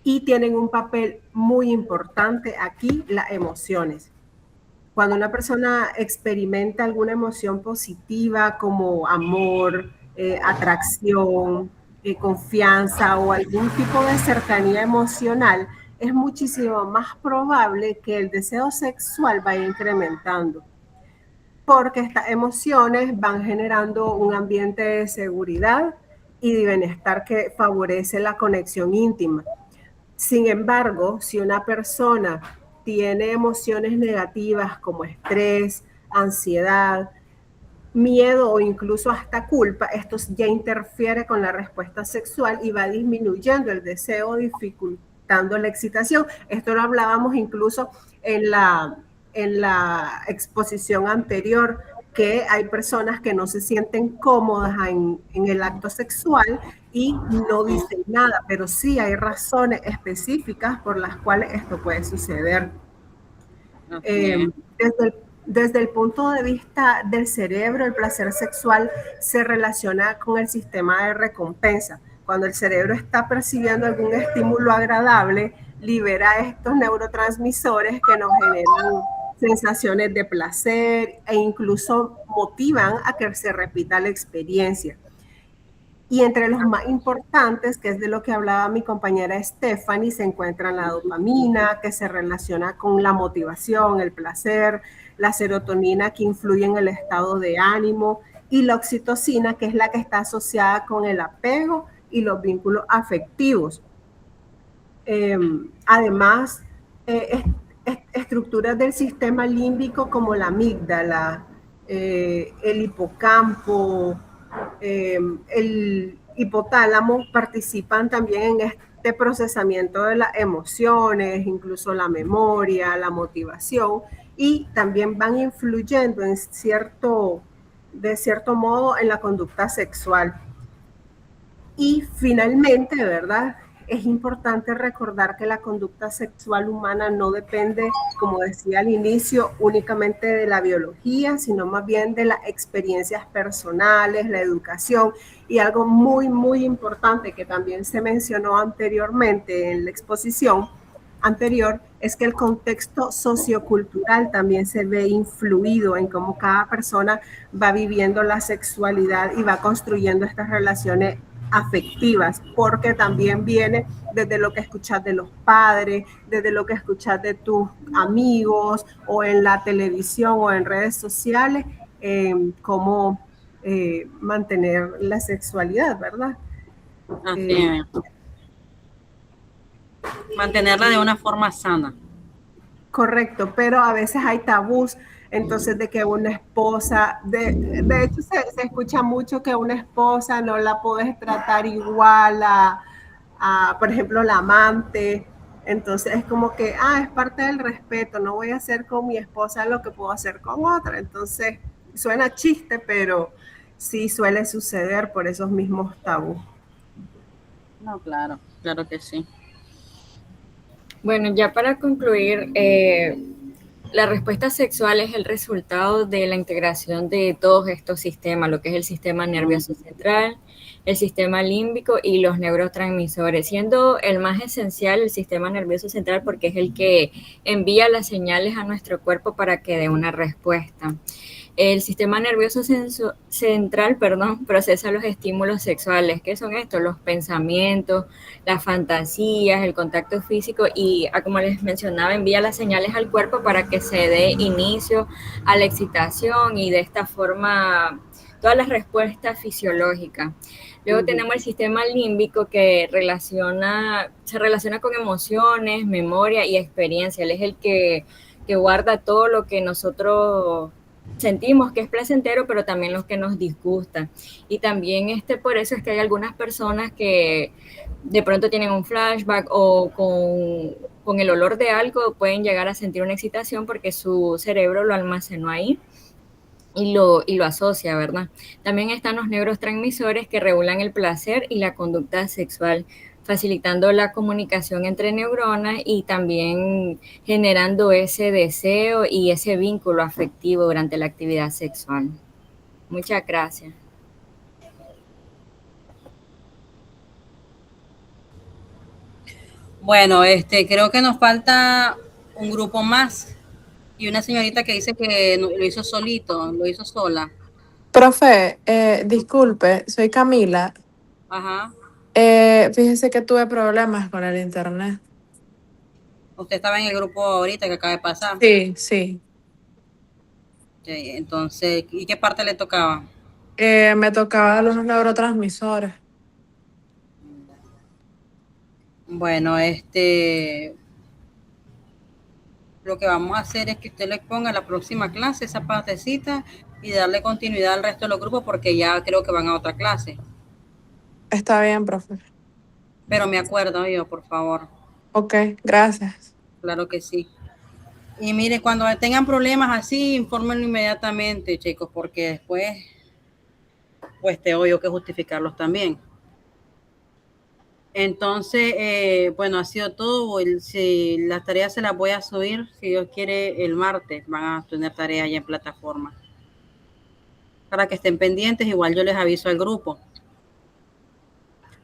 Y tienen un papel muy importante aquí, las emociones. Cuando una persona experimenta alguna emoción positiva como amor, atracción, confianza o algún tipo de cercanía emocional, es muchísimo más probable que el deseo sexual vaya incrementando, porque estas emociones van generando un ambiente de seguridad y de bienestar que favorece la conexión íntima. Sin embargo, si una persona tiene emociones negativas como estrés, ansiedad, miedo o incluso hasta culpa, esto ya interfiere con la respuesta sexual y va disminuyendo el deseo, dificultando la excitación. Esto lo hablábamos incluso en la exposición anterior, que hay personas que no se sienten cómodas en el acto sexual y no dicen nada, pero sí hay razones específicas por las cuales esto puede suceder. Desde el punto de vista del cerebro, el placer sexual se relaciona con el sistema de recompensa. Cuando el cerebro está percibiendo algún estímulo agradable, libera estos neurotransmisores que nos generan sensaciones de placer e incluso motivan a que se repita la experiencia. Y entre los más importantes, que es de lo que hablaba mi compañera Stephanie, se encuentran la dopamina, que se relaciona con la motivación, el placer, la serotonina, que influye en el estado de ánimo, y la oxitocina, que es la que está asociada con el apego y los vínculos afectivos. Además, estructuras del sistema límbico como la amígdala, el hipocampo, el hipotálamo participan también en este procesamiento de las emociones, incluso la memoria, la motivación, y también van influyendo de cierto modo en la conducta sexual. Y finalmente, ¿verdad? Es importante recordar que la conducta sexual humana no depende, como decía al inicio, únicamente de la biología, sino más bien de las experiencias personales, la educación, y algo muy, muy importante que también se mencionó anteriormente en la exposición anterior, es que el contexto sociocultural también se ve influido en cómo cada persona va viviendo la sexualidad y va construyendo estas relaciones afectivas, porque también viene desde lo que escuchas de los padres, desde lo que escuchas de tus amigos o en la televisión o en redes sociales, cómo mantener la sexualidad, ¿verdad? Mantenerla de una forma sana. Correcto, pero a veces hay tabús. Entonces, de que una esposa, de hecho se escucha mucho que una esposa no la puedes tratar igual a, por ejemplo, la amante. Entonces es como que, es parte del respeto, no voy a hacer con mi esposa lo que puedo hacer con otra. Entonces, suena chiste, pero sí suele suceder por esos mismos tabús. No, claro, claro que sí. Bueno, ya para concluir, la respuesta sexual es el resultado de la integración de todos estos sistemas, lo que es el sistema nervioso central, el sistema límbico y los neurotransmisores, siendo el más esencial el sistema nervioso central porque es el que envía las señales a nuestro cuerpo para que dé una respuesta. El sistema nervioso central, procesa los estímulos sexuales. ¿Qué son estos? Los pensamientos, las fantasías, el contacto físico y, como les mencionaba, envía las señales al cuerpo para que se dé inicio a la excitación y de esta forma todas las respuestas fisiológicas. Luego tenemos el sistema límbico que se relaciona con emociones, memoria y experiencia. Él es el que guarda todo lo que nosotros sentimos que es placentero, pero también lo que nos disgusta. Y también por eso es que hay algunas personas que de pronto tienen un flashback o con el olor de algo pueden llegar a sentir una excitación porque su cerebro lo almacenó ahí y lo asocia, ¿verdad? También están los neurotransmisores que regulan el placer y la conducta sexual, facilitando la comunicación entre neuronas y también generando ese deseo y ese vínculo afectivo durante la actividad sexual. Muchas gracias. Bueno, creo que nos falta un grupo más y una señorita que dice que lo hizo solito, lo hizo sola. Profe, disculpe, soy Camila. Ajá. Fíjese que tuve problemas con el internet. Usted estaba en el grupo ahorita que acaba de pasar. Sí, sí. Sí, entonces, ¿y qué parte le tocaba? Me tocaba los neurotransmisores. Bueno, lo que vamos a hacer es que usted le ponga la próxima clase esa partecita y darle continuidad al resto de los grupos porque ya creo que van a otra clase. Está bien, profe. Pero me acuerdo yo, por favor. Ok, gracias. Claro que sí. Y mire, cuando tengan problemas así, infórmenlo inmediatamente, chicos, porque después, pues tengo yo que justificarlos también. Entonces, bueno, ha sido todo. Si las tareas se las voy a subir, si Dios quiere, el martes van a tener tareas ya en plataforma. Para que estén pendientes, igual yo les aviso al grupo.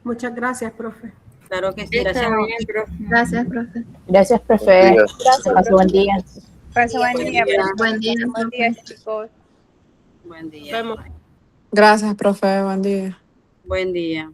Muchas gracias, profe. Claro que sí, gracias. Gracias, profe. Gracias, profe. Gracias, Buen día. Pase buen día, Buen día, buen día, chicos. Buen día. Gracias, profe. Buen día. Buen día.